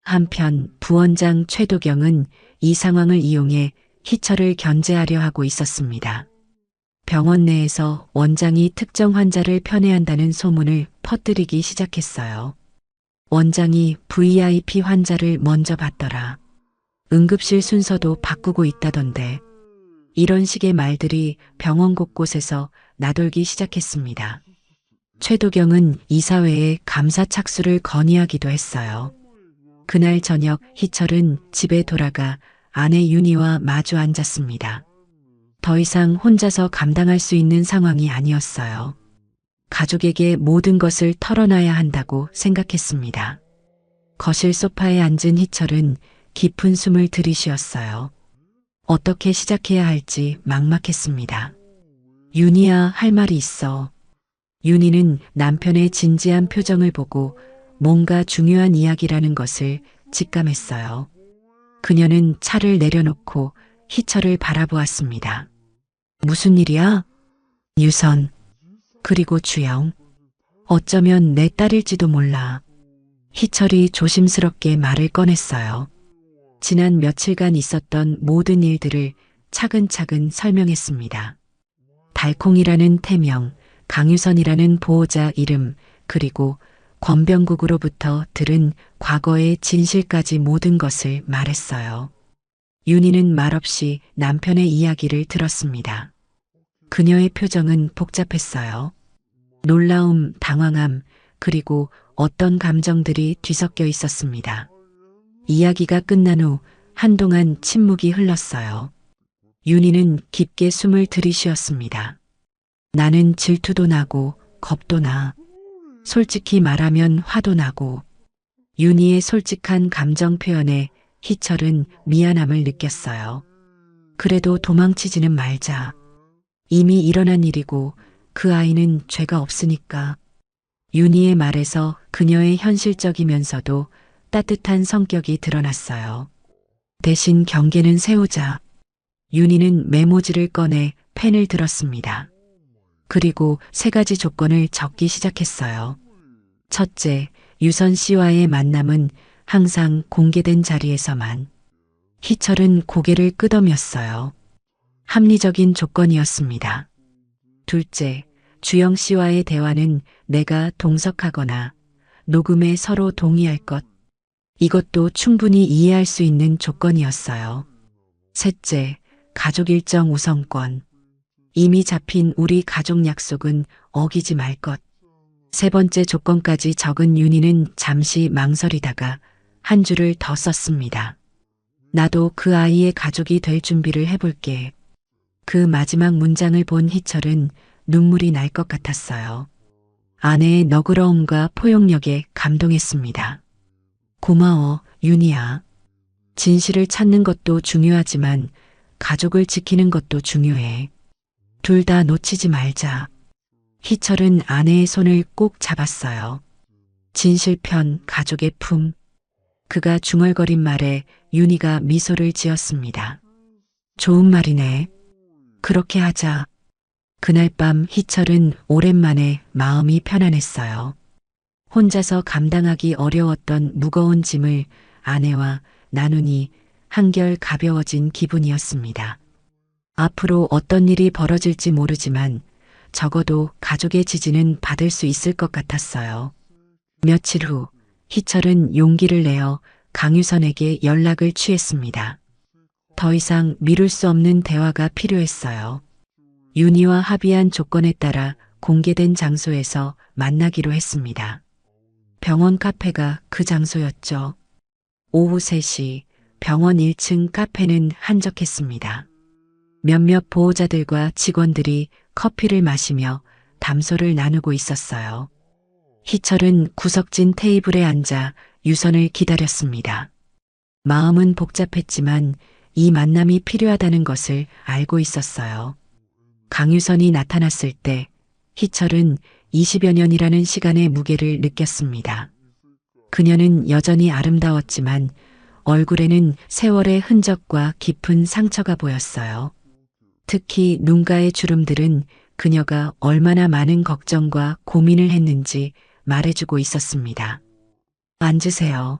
한편 부원장 최도경은 이 상황을 이용해 희철을 견제하려 하고 있었습니다. 병원 내에서 원장이 특정 환자를 편애한다는 소문을 퍼뜨리기 시작했어요. 원장이 VIP 환자를 먼저 받더라. 응급실 순서도 바꾸고 있다던데. 이런 식의 말들이 병원 곳곳에서 나돌기 시작했습니다. 최도경은 이사회에 감사 착수를 건의하기도 했어요. 그날 저녁 희철은 집에 돌아가 아내 윤희와 마주 앉았습니다. 더 이상 혼자서 감당할 수 있는 상황이 아니었어요. 가족에게 모든 것을 털어놔야 한다고 생각했습니다. 거실 소파에 앉은 희철은 깊은 숨을 들이쉬었어요. 어떻게 시작해야 할지 막막했습니다. 윤희야, 할 말이 있어. 윤희는 남편의 진지한 표정을 보고 뭔가 중요한 이야기라는 것을 직감했어요. 그녀는 차를 내려놓고 희철을 바라보았습니다. 무슨 일이야? 유선, 그리고 주영. 어쩌면 내 딸일지도 몰라. 희철이 조심스럽게 말을 꺼냈어요. 지난 며칠간 있었던 모든 일들을 차근차근 설명했습니다. 달콩이라는 태명, 강유선이라는 보호자 이름, 그리고 권병국으로부터 들은 과거의 진실까지 모든 것을 말했어요. 윤희는 말없이 남편의 이야기를 들었습니다. 그녀의 표정은 복잡했어요. 놀라움, 당황함, 그리고 어떤 감정들이 뒤섞여 있었습니다. 이야기가 끝난 후 한동안 침묵이 흘렀어요. 윤희는 깊게 숨을 들이쉬었습니다. 나는 질투도 나고 겁도 나. 솔직히 말하면 화도 나고. 윤희의 솔직한 감정 표현에 희철은 미안함을 느꼈어요. 그래도 도망치지는 말자. 이미 일어난 일이고 그 아이는 죄가 없으니까. 윤희의 말에서 그녀의 현실적이면서도 따뜻한 성격이 드러났어요. 대신 경계는 세우자. 윤희는 메모지를 꺼내 펜을 들었습니다. 그리고 3가지 조건을 적기 시작했어요. 첫째, 유선 씨와의 만남은 항상 공개된 자리에서만. 희철은 고개를 끄덕였어요. 합리적인 조건이었습니다. 둘째, 주영 씨와의 대화는 내가 동석하거나 녹음에 서로 동의할 것. 이것도 충분히 이해할 수 있는 조건이었어요. 셋째, 가족 일정 우선권. 이미 잡힌 우리 가족 약속은 어기지 말 것. 3번째 조건까지 적은 윤희는 잠시 망설이다가 한 줄을 더 썼습니다. 나도 그 아이의 가족이 될 준비를 해볼게. 그 마지막 문장을 본 희철은 눈물이 날 것 같았어요. 아내의 너그러움과 포용력에 감동했습니다. 고마워, 윤희야. 진실을 찾는 것도 중요하지만 가족을 지키는 것도 중요해. 둘 다 놓치지 말자. 희철은 아내의 손을 꼭 잡았어요. 진실편 가족의 품. 그가 중얼거린 말에 윤희가 미소를 지었습니다. 좋은 말이네. 그렇게 하자. 그날 밤 희철은 오랜만에 마음이 편안했어요. 혼자서 감당하기 어려웠던 무거운 짐을 아내와 나누니 한결 가벼워진 기분이었습니다. 앞으로 어떤 일이 벌어질지 모르지만 적어도 가족의 지지는 받을 수 있을 것 같았어요. 며칠 후 희철은 용기를 내어 강유선에게 연락을 취했습니다. 더 이상 미룰 수 없는 대화가 필요했어요. 윤희와 합의한 조건에 따라 공개된 장소에서 만나기로 했습니다. 병원 카페가 그 장소였죠. 오후 3시 병원 1층 카페는 한적했습니다. 몇몇 보호자들과 직원들이 커피를 마시며 담소를 나누고 있었어요. 희철은 구석진 테이블에 앉아 유선을 기다렸습니다. 마음은 복잡했지만 이 만남이 필요하다는 것을 알고 있었어요. 강유선이 나타났을 때 희철은 20여 년이라는 시간의 무게를 느꼈습니다. 그녀는 여전히 아름다웠지만 얼굴에는 세월의 흔적과 깊은 상처가 보였어요. 특히 눈가의 주름들은 그녀가 얼마나 많은 걱정과 고민을 했는지 말해주고 있었습니다. 앉으세요.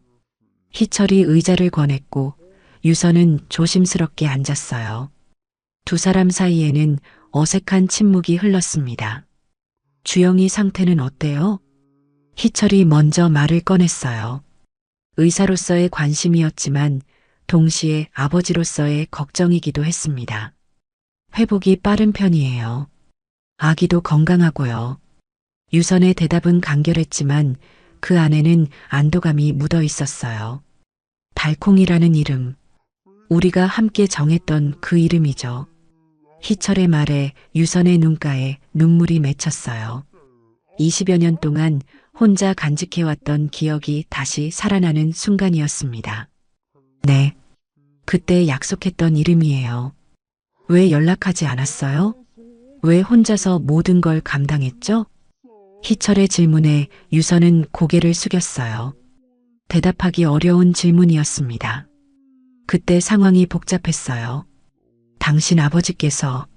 희철이 의자를 권했고 유선은 조심스럽게 앉았어요. 두 사람 사이에는 어색한 침묵이 흘렀습니다. 주영이 상태는 어때요? 희철이 먼저 말을 꺼냈어요. 의사로서의 관심이었지만 동시에 아버지로서의 걱정이기도 했습니다. 회복이 빠른 편이에요. 아기도 건강하고요. 유선의 대답은 간결했지만 그 안에는 안도감이 묻어 있었어요. 달콩이라는 이름, 우리가 함께 정했던 그 이름이죠. 희철의 말에 유선의 눈가에 눈물이 맺혔어요. 20여 년 동안 혼자 간직해왔던 기억이 다시 살아나는 순간이었습니다. 네, 그때 약속했던 이름이에요. 왜 연락하지 않았어요? 왜 혼자서 모든 걸 감당했죠? 희철의 질문에 유선은 고개를 숙였어요. 대답하기 어려운 질문이었습니다. 그때 상황이 복잡했어요. 당신 아버지께서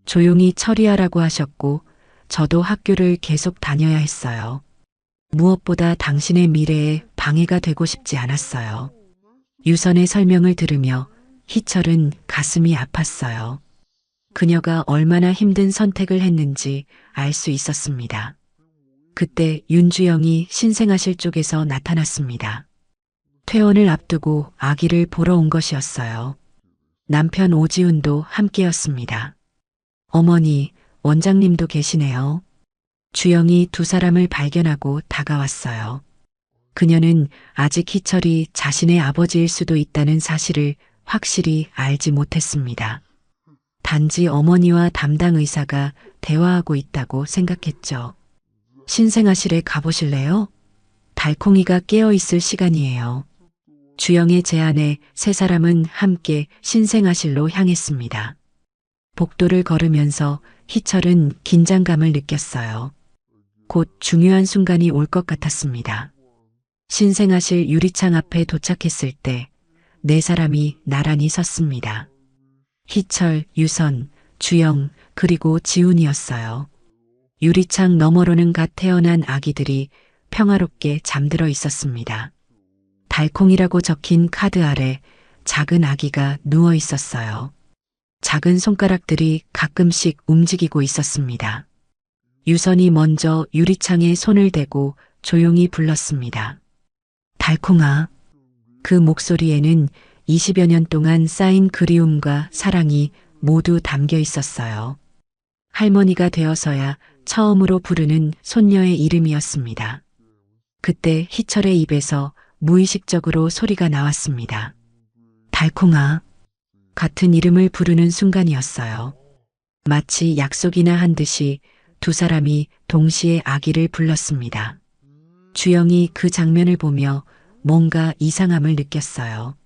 조용히 처리하라고 하셨고 저도 학교를 계속 다녀야 했어요. 무엇보다 당신의 미래에 방해가 되고 싶지 않았어요. 유선의 설명을 들으며 희철은 가슴이 아팠어요. 그녀가 얼마나 힘든 선택을 했는지 알 수 있었습니다. 그때 윤주영이 신생아실 쪽에서 나타났습니다. 퇴원을 앞두고 아기를 보러 온 것이었어요. 남편 오지훈도 함께였습니다. 어머니, 원장님도 계시네요. 주영이 두 사람을 발견하고 다가왔어요. 그녀는 아직 희철이 자신의 아버지일 수도 있다는 사실을 확실히 알지 못했습니다. 단지 어머니와 담당 의사가 대화하고 있다고 생각했죠. 신생아실에 가보실래요? 달콩이가 깨어있을 시간이에요. 주영의 제안에 세 사람은 함께 신생아실로 향했습니다. 복도를 걸으면서 희철은 긴장감을 느꼈어요. 곧 중요한 순간이 올 것 같았습니다. 신생아실 유리창 앞에 도착했을 때 네 사람이 나란히 섰습니다. 희철, 유선, 주영, 그리고 지훈이었어요. 유리창 너머로는 갓 태어난 아기들이 평화롭게 잠들어 있었습니다. 달콩이라고 적힌 카드 아래 작은 아기가 누워 있었어요. 작은 손가락들이 가끔씩 움직이고 있었습니다. 유선이 먼저 유리창에 손을 대고 조용히 불렀습니다. 달콩아. 그 목소리에는 20여 년 동안 쌓인 그리움과 사랑이 모두 담겨 있었어요. 할머니가 되어서야 처음으로 부르는 손녀의 이름이었습니다. 그때 희철의 입에서 무의식적으로 소리가 나왔습니다. 달콩아. 같은 이름을 부르는 순간이었어요. 마치 약속이나 한 듯이 두 사람이 동시에 아기를 불렀습니다. 주영이 그 장면을 보며 뭔가 이상함을 느꼈어요.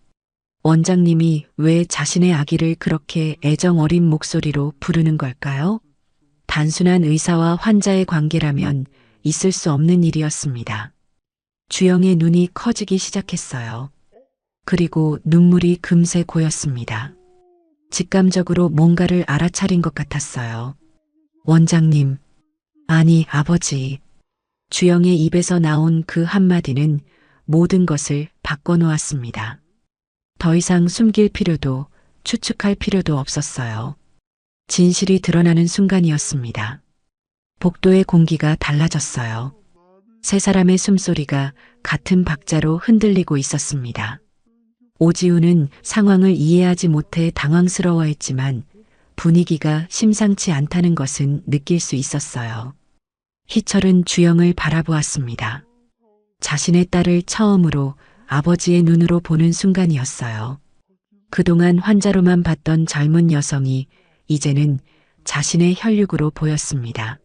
원장님이 왜 자신의 아기를 그렇게 애정 어린 목소리로 부르는 걸까요? 단순한 의사와 환자의 관계라면 있을 수 없는 일이었습니다. 주영의 눈이 커지기 시작했어요. 그리고 눈물이 금세 고였습니다. 직감적으로 뭔가를 알아차린 것 같았어요. 원장님, 아니 아버지. 주영의 입에서 나온 그 한마디는 모든 것을 바꿔놓았습니다. 더 이상 숨길 필요도 추측할 필요도 없었어요. 진실이 드러나는 순간이었습니다. 복도의 공기가 달라졌어요. 세 사람의 숨소리가 같은 박자로 흔들리고 있었습니다. 오지우는 상황을 이해하지 못해 당황스러워했지만 분위기가 심상치 않다는 것은 느낄 수 있었어요. 희철은 주영을 바라보았습니다. 자신의 딸을 처음으로 아버지의 눈으로 보는 순간이었어요. 그동안 환자로만 봤던 젊은 여성이 이제는 자신의 혈육으로 보였습니다.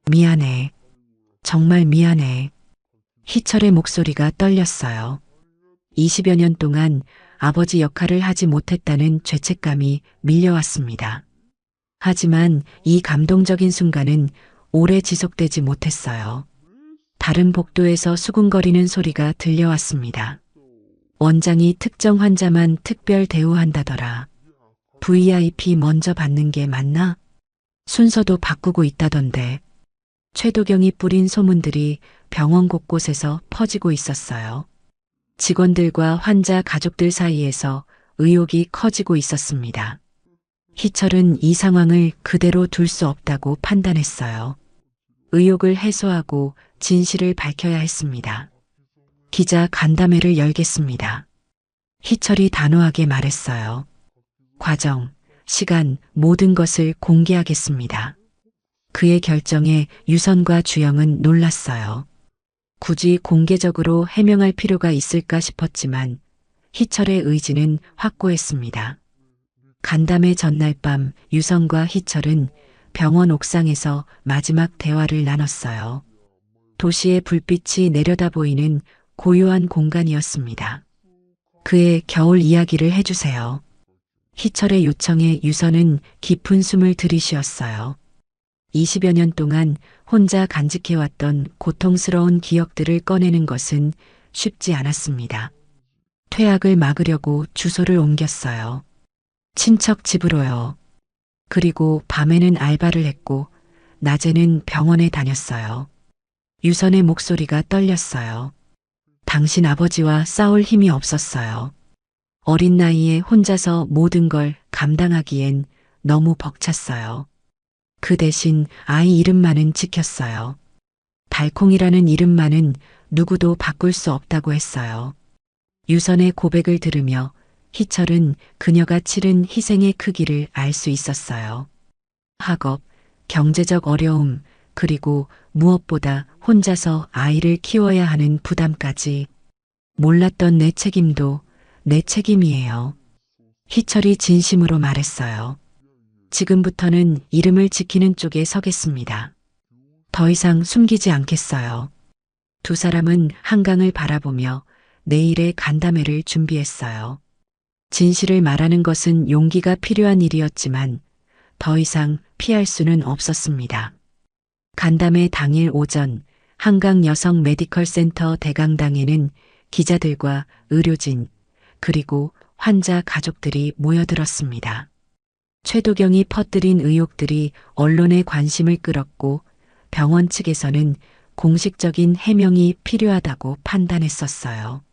미안해. 정말 미안해. 희철의 목소리가 떨렸어요. 20여 년 동안 아버지 역할을 하지 못했다는 죄책감이 밀려왔습니다. 하지만 이 감동적인 순간은 오래 지속되지 못했어요. 다른 복도에서 수군거리는 소리가 들려왔습니다. 원장이 특정 환자만 특별 대우한다더라. VIP 먼저 받는 게 맞나? 순서도 바꾸고 있다던데. 최도경이 뿌린 소문들이 병원 곳곳에서 퍼지고 있었어요. 직원들과 환자 가족들 사이에서 의혹이 커지고 있었습니다. 희철은 이 상황을 그대로 둘 수 없다고 판단했어요. 의혹을 해소하고 진실을 밝혀야 했습니다. 기자 간담회를 열겠습니다. 희철이 단호하게 말했어요. 과정, 시간, 모든 것을 공개하겠습니다. 그의 결정에 유선과 주영은 놀랐어요. 굳이 공개적으로 해명할 필요가 있을까 싶었지만 희철의 의지는 확고했습니다. 간담회 전날 밤 유선과 희철은 병원 옥상에서 마지막 대화를 나눴어요. 도시의 불빛이 내려다 보이는 고요한 공간이었습니다. 그의 겨울 이야기를 해주세요. 희철의 요청에 유선은 깊은 숨을 들이쉬었어요. 20여 년 동안 혼자 간직해왔던 고통스러운 기억들을 꺼내는 것은 쉽지 않았습니다. 퇴학을 막으려고 주소를 옮겼어요. 친척 집으로요. 그리고 밤에는 알바를 했고 낮에는 병원에 다녔어요. 유선의 목소리가 떨렸어요. 당신 아버지와 싸울 힘이 없었어요. 어린 나이에 혼자서 모든 걸 감당하기엔 너무 벅찼어요. 그 대신 아이 이름만은 지켰어요. 달콩이라는 이름만은 누구도 바꿀 수 없다고 했어요. 유선의 고백을 들으며 희철은 그녀가 치른 희생의 크기를 알 수 있었어요. 학업, 경제적 어려움, 그리고 무엇보다 혼자서 아이를 키워야 하는 부담까지. 몰랐던 내 책임도 내 책임이에요. 희철이 진심으로 말했어요. 지금부터는 이름을 지키는 쪽에 서겠습니다. 더 이상 숨기지 않겠어요. 두 사람은 한강을 바라보며 내일의 간담회를 준비했어요. 진실을 말하는 것은 용기가 필요한 일이었지만 더 이상 피할 수는 없었습니다. 간담회 당일 오전 한강 여성 메디컬 센터 대강당에는 기자들과 의료진 그리고 환자 가족들이 모여들었습니다. 최도경이 퍼뜨린 의혹들이 언론의 관심을 끌었고 병원 측에서는 공식적인 해명이 필요하다고 판단했었어요.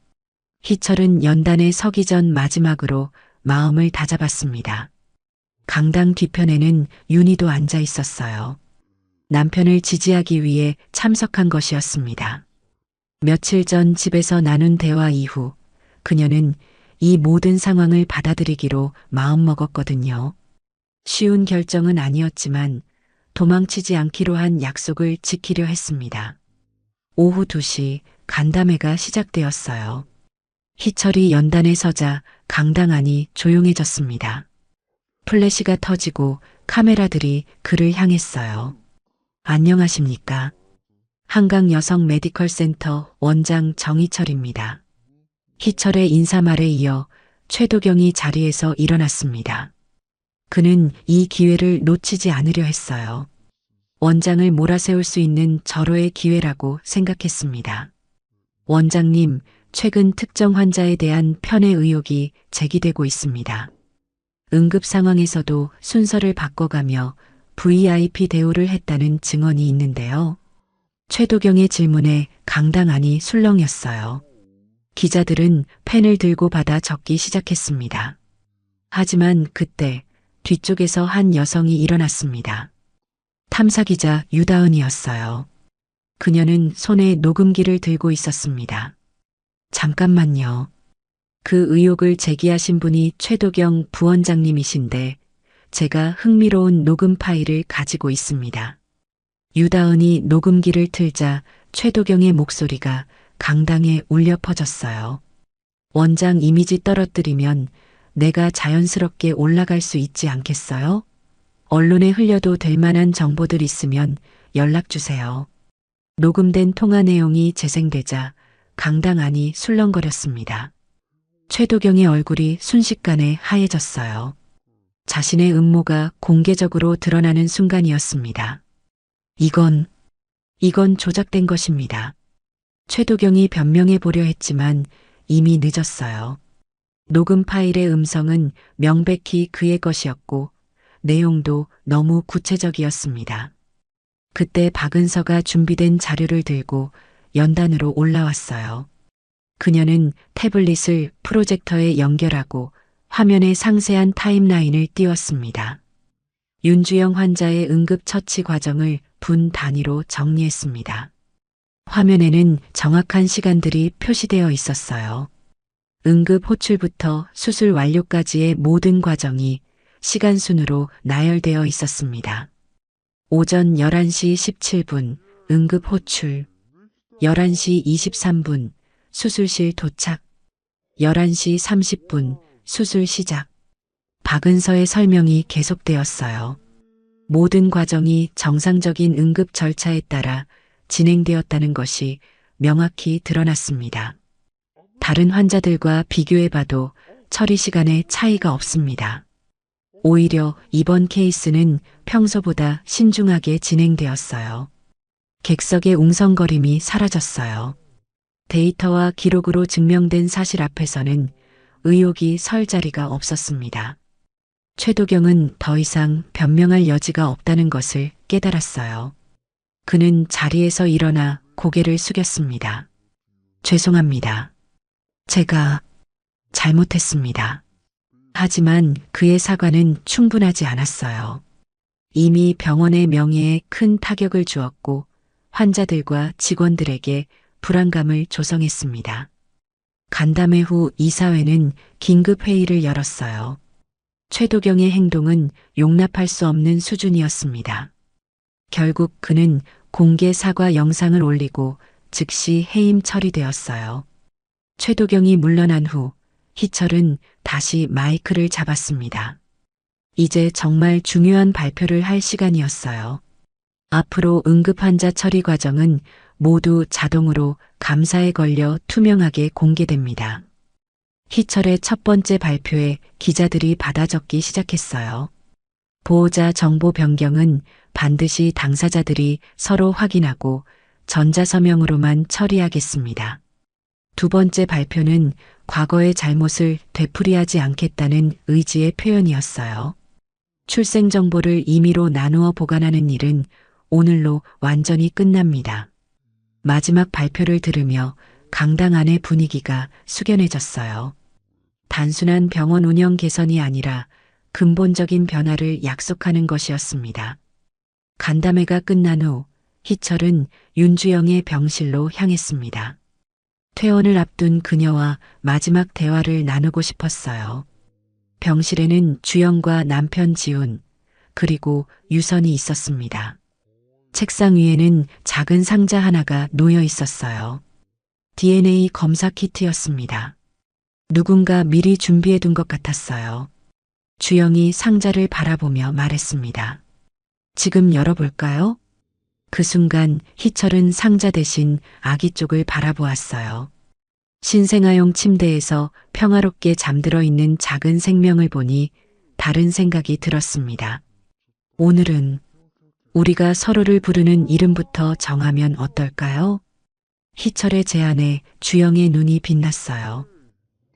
희철은 연단에 서기 전 마지막으로 마음을 다잡았습니다. 강당 뒤편에는 윤희도 앉아 있었어요. 남편을 지지하기 위해 참석한 것이었습니다. 며칠 전 집에서 나눈 대화 이후 그녀는 이 모든 상황을 받아들이기로 마음먹었거든요. 쉬운 결정은 아니었지만 도망치지 않기로 한 약속을 지키려 했습니다. 오후 2시 간담회가 시작되었어요. 희철이 연단에 서자 강당 안이 조용해졌습니다. 플래시가 터지고 카메라들이 그를 향했어요. 안녕하십니까? 한강 여성 메디컬 센터 원장 정희철입니다. 희철의 인사말에 이어 최도경이 자리에서 일어났습니다. 그는 이 기회를 놓치지 않으려 했어요. 원장을 몰아세울 수 있는 절호의 기회라고 생각했습니다. 원장님, 최근 특정 환자에 대한 편의 의혹이 제기되고 있습니다. 응급 상황에서도 순서를 바꿔가며 VIP 대우를 했다는 증언이 있는데요. 최도경의 질문에 강당안이 술렁였어요. 기자들은 펜을 들고 받아 적기 시작했습니다. 하지만 그때 뒤쪽에서 한 여성이 일어났습니다. 탐사기자 유다은이었어요. 그녀는 손에 녹음기를 들고 있었습니다. 잠깐만요. 그 의혹을 제기하신 분이 최도경 부원장님이신데 제가 흥미로운 녹음 파일을 가지고 있습니다. 유다은이 녹음기를 틀자 최도경의 목소리가 강당에 울려 퍼졌어요. 원장 이미지 떨어뜨리면 내가 자연스럽게 올라갈 수 있지 않겠어요? 언론에 흘려도 될 만한 정보들 있으면 연락 주세요. 녹음된 통화 내용이 재생되자 강당 안이 술렁거렸습니다. 최도경의 얼굴이 순식간에 하얘졌어요. 자신의 음모가 공개적으로 드러나는 순간이었습니다. 이건 조작된 것입니다. 최도경이 변명해 보려 했지만 이미 늦었어요. 녹음 파일의 음성은 명백히 그의 것이었고 내용도 너무 구체적이었습니다. 그때 박은서가 준비된 자료를 들고 연단으로 올라왔어요. 그녀는 태블릿을 프로젝터에 연결하고 화면에 상세한 타임라인을 띄웠습니다. 윤주영 환자의 응급 처치 과정을 분 단위로 정리했습니다. 화면에는 정확한 시간들이 표시되어 있었어요. 응급 호출부터 수술 완료까지의 모든 과정이 시간순으로 나열되어 있었습니다. 오전 11시 17분 응급 호출, 11시 23분 수술실 도착, 11시 30분 수술 시작. 박은서의 설명이 계속되었어요. 모든 과정이 정상적인 응급 절차에 따라 진행되었다는 것이 명확히 드러났습니다. 다른 환자들과 비교해봐도 처리 시간에 차이가 없습니다. 오히려 이번 케이스는 평소보다 신중하게 진행되었어요. 객석의 웅성거림이 사라졌어요. 데이터와 기록으로 증명된 사실 앞에서는 의혹이 설 자리가 없었습니다. 최도경은 더 이상 변명할 여지가 없다는 것을 깨달았어요. 그는 자리에서 일어나 고개를 숙였습니다. 죄송합니다. 제가 잘못했습니다. 하지만 그의 사과는 충분하지 않았어요. 이미 병원의 명예에 큰 타격을 주었고 환자들과 직원들에게 불안감을 조성했습니다. 간담회 후 이사회는 긴급 회의를 열었어요. 최도경의 행동은 용납할 수 없는 수준이었습니다. 결국 그는 공개 사과 영상을 올리고 즉시 해임 처리되었어요. 최도경이 물러난 후 희철은 다시 마이크를 잡았습니다. 이제 정말 중요한 발표를 할 시간이었어요. 앞으로 응급환자 처리 과정은 모두 자동으로 감사에 걸려 투명하게 공개됩니다. 희철의 첫 번째 발표에 기자들이 받아 적기 시작했어요. 보호자 정보 변경은 반드시 당사자들이 서로 확인하고 전자서명으로만 처리하겠습니다. 두 번째 발표는 과거의 잘못을 되풀이하지 않겠다는 의지의 표현이었어요. 출생 정보를 임의로 나누어 보관하는 일은 오늘로 완전히 끝납니다. 마지막 발표를 들으며 강당 안의 분위기가 숙연해졌어요. 단순한 병원 운영 개선이 아니라 근본적인 변화를 약속하는 것이었습니다. 간담회가 끝난 후 희철은 윤주영의 병실로 향했습니다. 퇴원을 앞둔 그녀와 마지막 대화를 나누고 싶었어요. 병실에는 주영과 남편 지훈, 그리고 유선이 있었습니다. 책상 위에는 작은 상자 하나가 놓여 있었어요. DNA 검사 키트였습니다. 누군가 미리 준비해 둔 것 같았어요. 주영이 상자를 바라보며 말했습니다. 지금 열어볼까요? 그 순간 희철은 상자 대신 아기 쪽을 바라보았어요. 신생아용 침대에서 평화롭게 잠들어 있는 작은 생명을 보니 다른 생각이 들었습니다. 오늘은 우리가 서로를 부르는 이름부터 정하면 어떨까요? 희철의 제안에 주영의 눈이 빛났어요.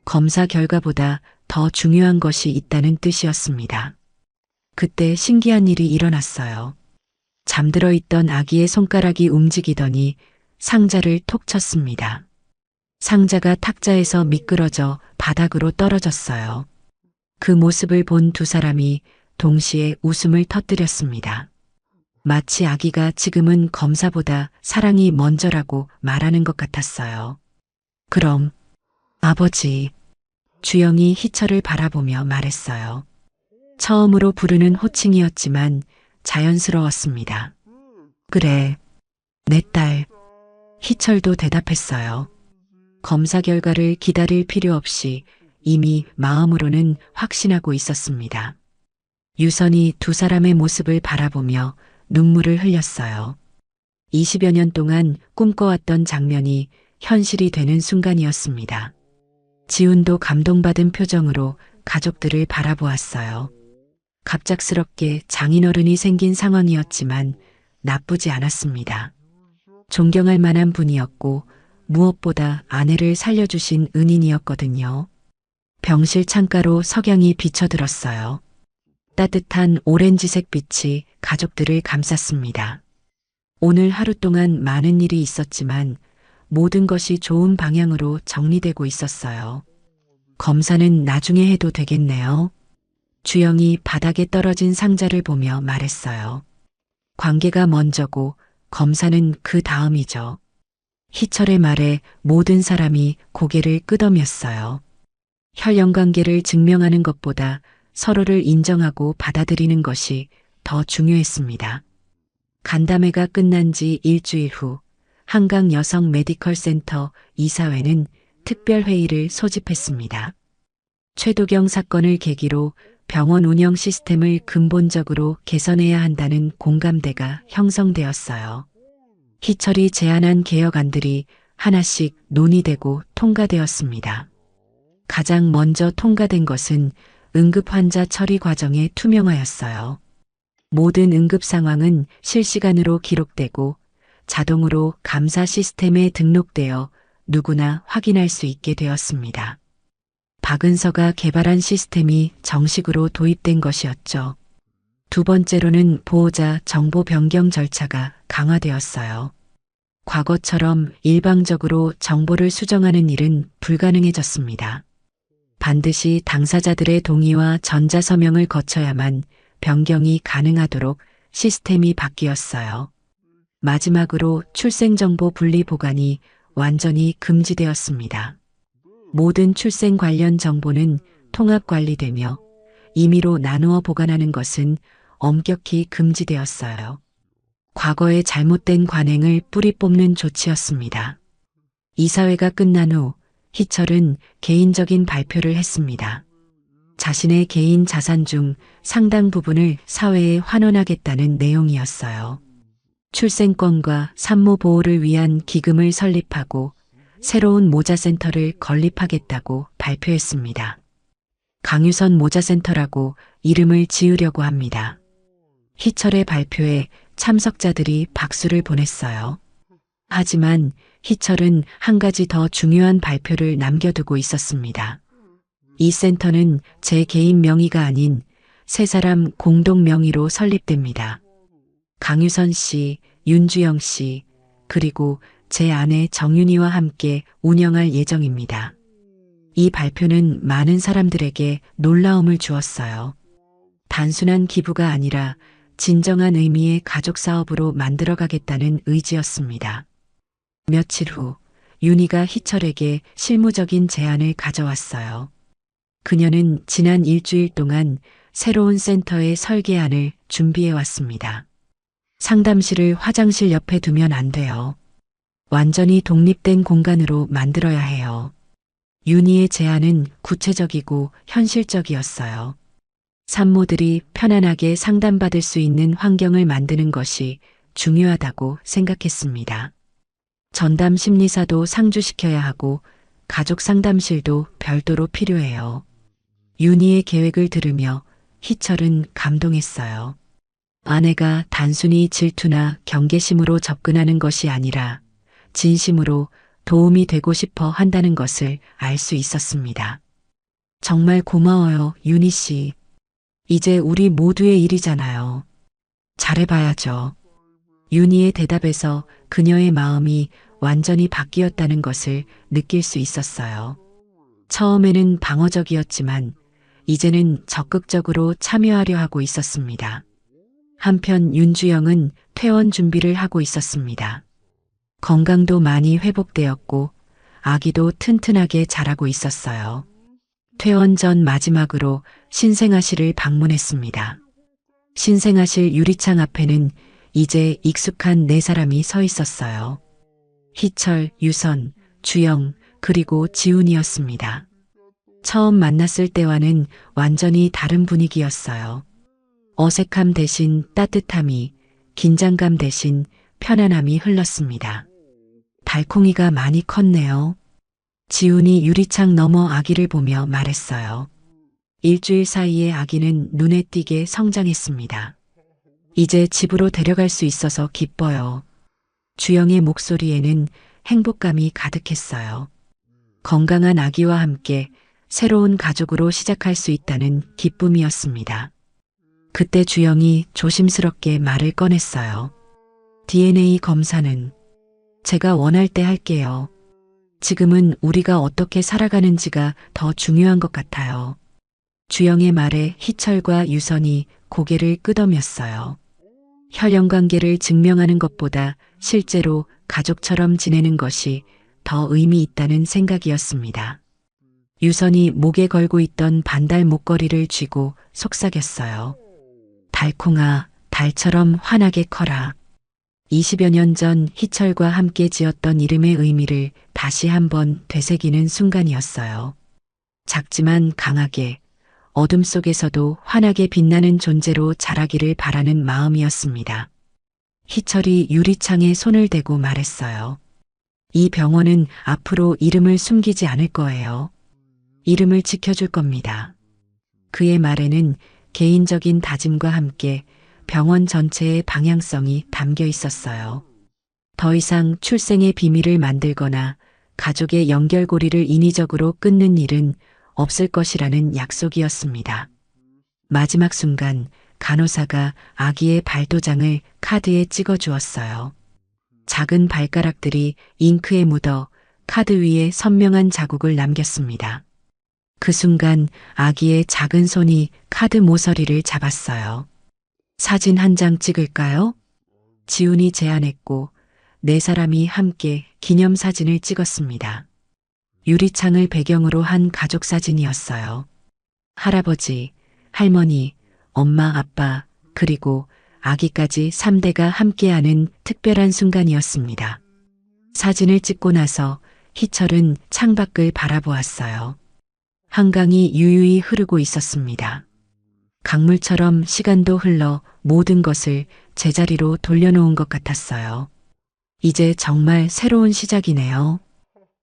검사 결과보다 더 중요한 것이 있다는 뜻이었습니다. 그때 신기한 일이 일어났어요. 잠들어 있던 아기의 손가락이 움직이더니 상자를 톡 쳤습니다. 상자가 탁자에서 미끄러져 바닥으로 떨어졌어요. 그 모습을 본 두 사람이 동시에 웃음을 터뜨렸습니다. 마치 아기가 지금은 검사보다 사랑이 먼저라고 말하는 것 같았어요. 그럼 아버지, 주영이 희철을 바라보며 말했어요. 처음으로 부르는 호칭이었지만 자연스러웠습니다. 그래, 내 딸. 희철도 대답했어요. 검사 결과를 기다릴 필요 없이 이미 마음으로는 확신하고 있었습니다. 유선이 두 사람의 모습을 바라보며 눈물을 흘렸어요. 20여 년 동안 꿈꿔왔던 장면이 현실이 되는 순간이었습니다. 지훈도 감동받은 표정으로 가족들을 바라보았어요. 갑작스럽게 장인어른이 생긴 상황이었지만 나쁘지 않았습니다. 존경할 만한 분이었고 무엇보다 아내를 살려주신 은인이었거든요. 병실 창가로 석양이 비쳐들었어요. 따뜻한 오렌지색 빛이 가족들을 감쌌습니다. 오늘 하루 동안 많은 일이 있었지만 모든 것이 좋은 방향으로 정리되고 있었어요. 검사는 나중에 해도 되겠네요. 주영이 바닥에 떨어진 상자를 보며 말했어요. 관계가 먼저고 검사는 그 다음이죠. 희철의 말에 모든 사람이 고개를 끄덕였어요. 혈연 관계를 증명하는 것보다 서로를 인정하고 받아들이는 것이 더 중요했습니다. 간담회가 끝난 지 일주일 후 한강 여성 메디컬 센터 이사회는 특별회의를 소집했습니다. 최도경 사건을 계기로 병원 운영 시스템을 근본적으로 개선해야 한다는 공감대가 형성되었어요. 희철이 제안한 개혁안들이 하나씩 논의되고 통과되었습니다. 가장 먼저 통과된 것은 응급 환자 처리 과정의 투명화였어요. 모든 응급 상황은 실시간으로 기록되고 자동으로 감사 시스템에 등록되어 누구나 확인할 수 있게 되었습니다. 박은서가 개발한 시스템이 정식으로 도입된 것이었죠. 두 번째로는 보호자 정보 변경 절차가 강화되었어요. 과거처럼 일방적으로 정보를 수정하는 일은 불가능해졌습니다. 반드시 당사자들의 동의와 전자서명을 거쳐야만 변경이 가능하도록 시스템이 바뀌었어요. 마지막으로 출생정보 분리 보관이 완전히 금지되었습니다. 모든 출생 관련 정보는 통합 관리되며 임의로 나누어 보관하는 것은 엄격히 금지되었어요. 과거의 잘못된 관행을 뿌리 뽑는 조치였습니다. 이사회가 끝난 후 희철은 개인적인 발표를 했습니다. 자신의 개인 자산 중 상당 부분을 사회에 환원하겠다는 내용이었어요. 출생권과 산모 보호를 위한 기금을 설립하고 새로운 모자센터를 건립하겠다고 발표했습니다. 강유선 모자센터라고 이름을 지으려고 합니다. 희철의 발표에 참석자들이 박수를 보냈어요. 하지만 희철은 한 가지 더 중요한 발표를 남겨두고 있었습니다. 이 센터는 제 개인 명의가 아닌 세 사람 공동 명의로 설립됩니다. 강유선 씨, 윤주영 씨, 그리고 제 아내 정윤이와 함께 운영할 예정입니다. 이 발표는 많은 사람들에게 놀라움을 주었어요. 단순한 기부가 아니라 진정한 의미의 가족 사업으로 만들어가겠다는 의지였습니다. 며칠 후 윤희가 희철에게 실무적인 제안을 가져왔어요. 그녀는 지난 일주일 동안 새로운 센터의 설계안을 준비해 왔습니다. 상담실을 화장실 옆에 두면 안 돼요. 완전히 독립된 공간으로 만들어야 해요. 윤희의 제안은 구체적이고 현실적이었어요. 산모들이 편안하게 상담받을 수 있는 환경을 만드는 것이 중요하다고 생각했습니다. 전담 심리사도 상주시켜야 하고 가족 상담실도 별도로 필요해요. 윤희의 계획을 들으며 희철은 감동했어요. 아내가 단순히 질투나 경계심으로 접근하는 것이 아니라 진심으로 도움이 되고 싶어 한다는 것을 알 수 있었습니다. 정말 고마워요, 윤희 씨. 이제 우리 모두의 일이잖아요. 잘해봐야죠. 윤희의 대답에서 그녀의 마음이 완전히 바뀌었다는 것을 느낄 수 있었어요. 처음에는 방어적이었지만 이제는 적극적으로 참여하려 하고 있었습니다. 한편 윤주영은 퇴원 준비를 하고 있었습니다. 건강도 많이 회복되었고 아기도 튼튼하게 자라고 있었어요. 퇴원 전 마지막으로 신생아실을 방문했습니다. 신생아실 유리창 앞에는 이제 익숙한 네 사람이 서 있었어요. 희철, 유선, 주영, 그리고 지훈이었습니다. 처음 만났을 때와는 완전히 다른 분위기였어요. 어색함 대신 따뜻함이, 긴장감 대신 편안함이 흘렀습니다. 달콩이가 많이 컸네요. 지훈이 유리창 너머 아기를 보며 말했어요. 일주일 사이에 아기는 눈에 띄게 성장했습니다. 이제 집으로 데려갈 수 있어서 기뻐요. 주영의 목소리에는 행복감이 가득했어요. 건강한 아기와 함께 새로운 가족으로 시작할 수 있다는 기쁨이었습니다. 그때 주영이 조심스럽게 말을 꺼냈어요. DNA 검사는 제가 원할 때 할게요. 지금은 우리가 어떻게 살아가는지가 더 중요한 것 같아요. 주영의 말에 희철과 유선이 고개를 끄덕였어요. 혈연관계를 증명하는 것보다 실제로 가족처럼 지내는 것이 더 의미 있다는 생각이었습니다. 유선이 목에 걸고 있던 반달 목걸이를 쥐고 속삭였어요. 달콩아, 달처럼 환하게 커라. 20여 년 전 희철과 함께 지었던 이름의 의미를 다시 한번 되새기는 순간이었어요. 작지만 강하게, 어둠 속에서도 환하게 빛나는 존재로 자라기를 바라는 마음이었습니다. 희철이 유리창에 손을 대고 말했어요. 이 병원은 앞으로 이름을 숨기지 않을 거예요. 이름을 지켜줄 겁니다. 그의 말에는 개인적인 다짐과 함께 병원 전체의 방향성이 담겨 있었어요. 더 이상 출생의 비밀을 만들거나 가족의 연결고리를 인위적으로 끊는 일은 없을 것이라는 약속이었습니다. 마지막 순간 간호사가 아기의 발도장을 카드에 찍어 주었어요. 작은 발가락들이 잉크에 묻어 카드 위에 선명한 자국을 남겼습니다. 그 순간 아기의 작은 손이 카드 모서리를 잡았어요. 사진 한 장 찍을까요? 지훈이 제안했고 네 사람이 함께 기념사진을 찍었습니다. 유리창을 배경으로 한 가족 사진이었어요. 할아버지, 할머니, 엄마, 아빠, 그리고 아기까지 3대가 함께하는 특별한 순간이었습니다. 사진을 찍고 나서 희철은 창밖을 바라보았어요. 한강이 유유히 흐르고 있었습니다. 강물처럼 시간도 흘러 모든 것을 제자리로 돌려놓은 것 같았어요. 이제 정말 새로운 시작이네요.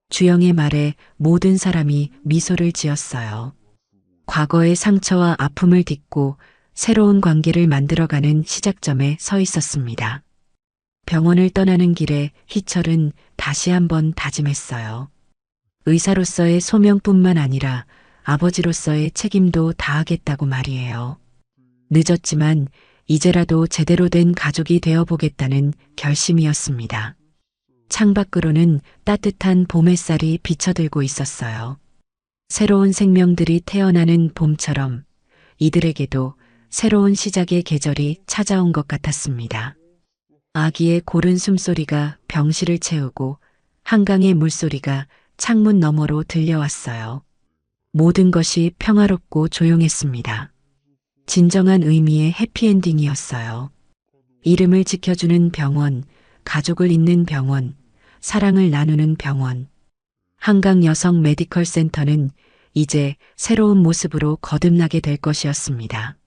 주영의 말에 모든 사람이 미소를 지었어요. 과거의 상처와 아픔을 딛고 새로운 관계를 만들어가는 시작점에 서 있었습니다. 병원을 떠나는 길에 희철은 다시 한번 다짐했어요. 의사로서의 소명뿐만 아니라 아버지로서의 책임도 다하겠다고 말이에요. 늦었지만 이제라도 제대로 된 가족이 되어보겠다는 결심이었습니다. 창밖으로는 따뜻한 봄 햇살이 비쳐들고 있었어요. 새로운 생명들이 태어나는 봄처럼 이들에게도 새로운 시작의 계절이 찾아온 것 같았습니다. 아기의 고른 숨소리가 병실을 채우고 한강의 물소리가 창문 너머로 들려왔어요. 모든 것이 평화롭고 조용했습니다. 진정한 의미의 해피엔딩이었어요. 이름을 지켜주는 병원, 가족을 잇는 병원, 사랑을 나누는 병원. 한강 여성 메디컬 센터는 이제 새로운 모습으로 거듭나게 될 것이었습니다.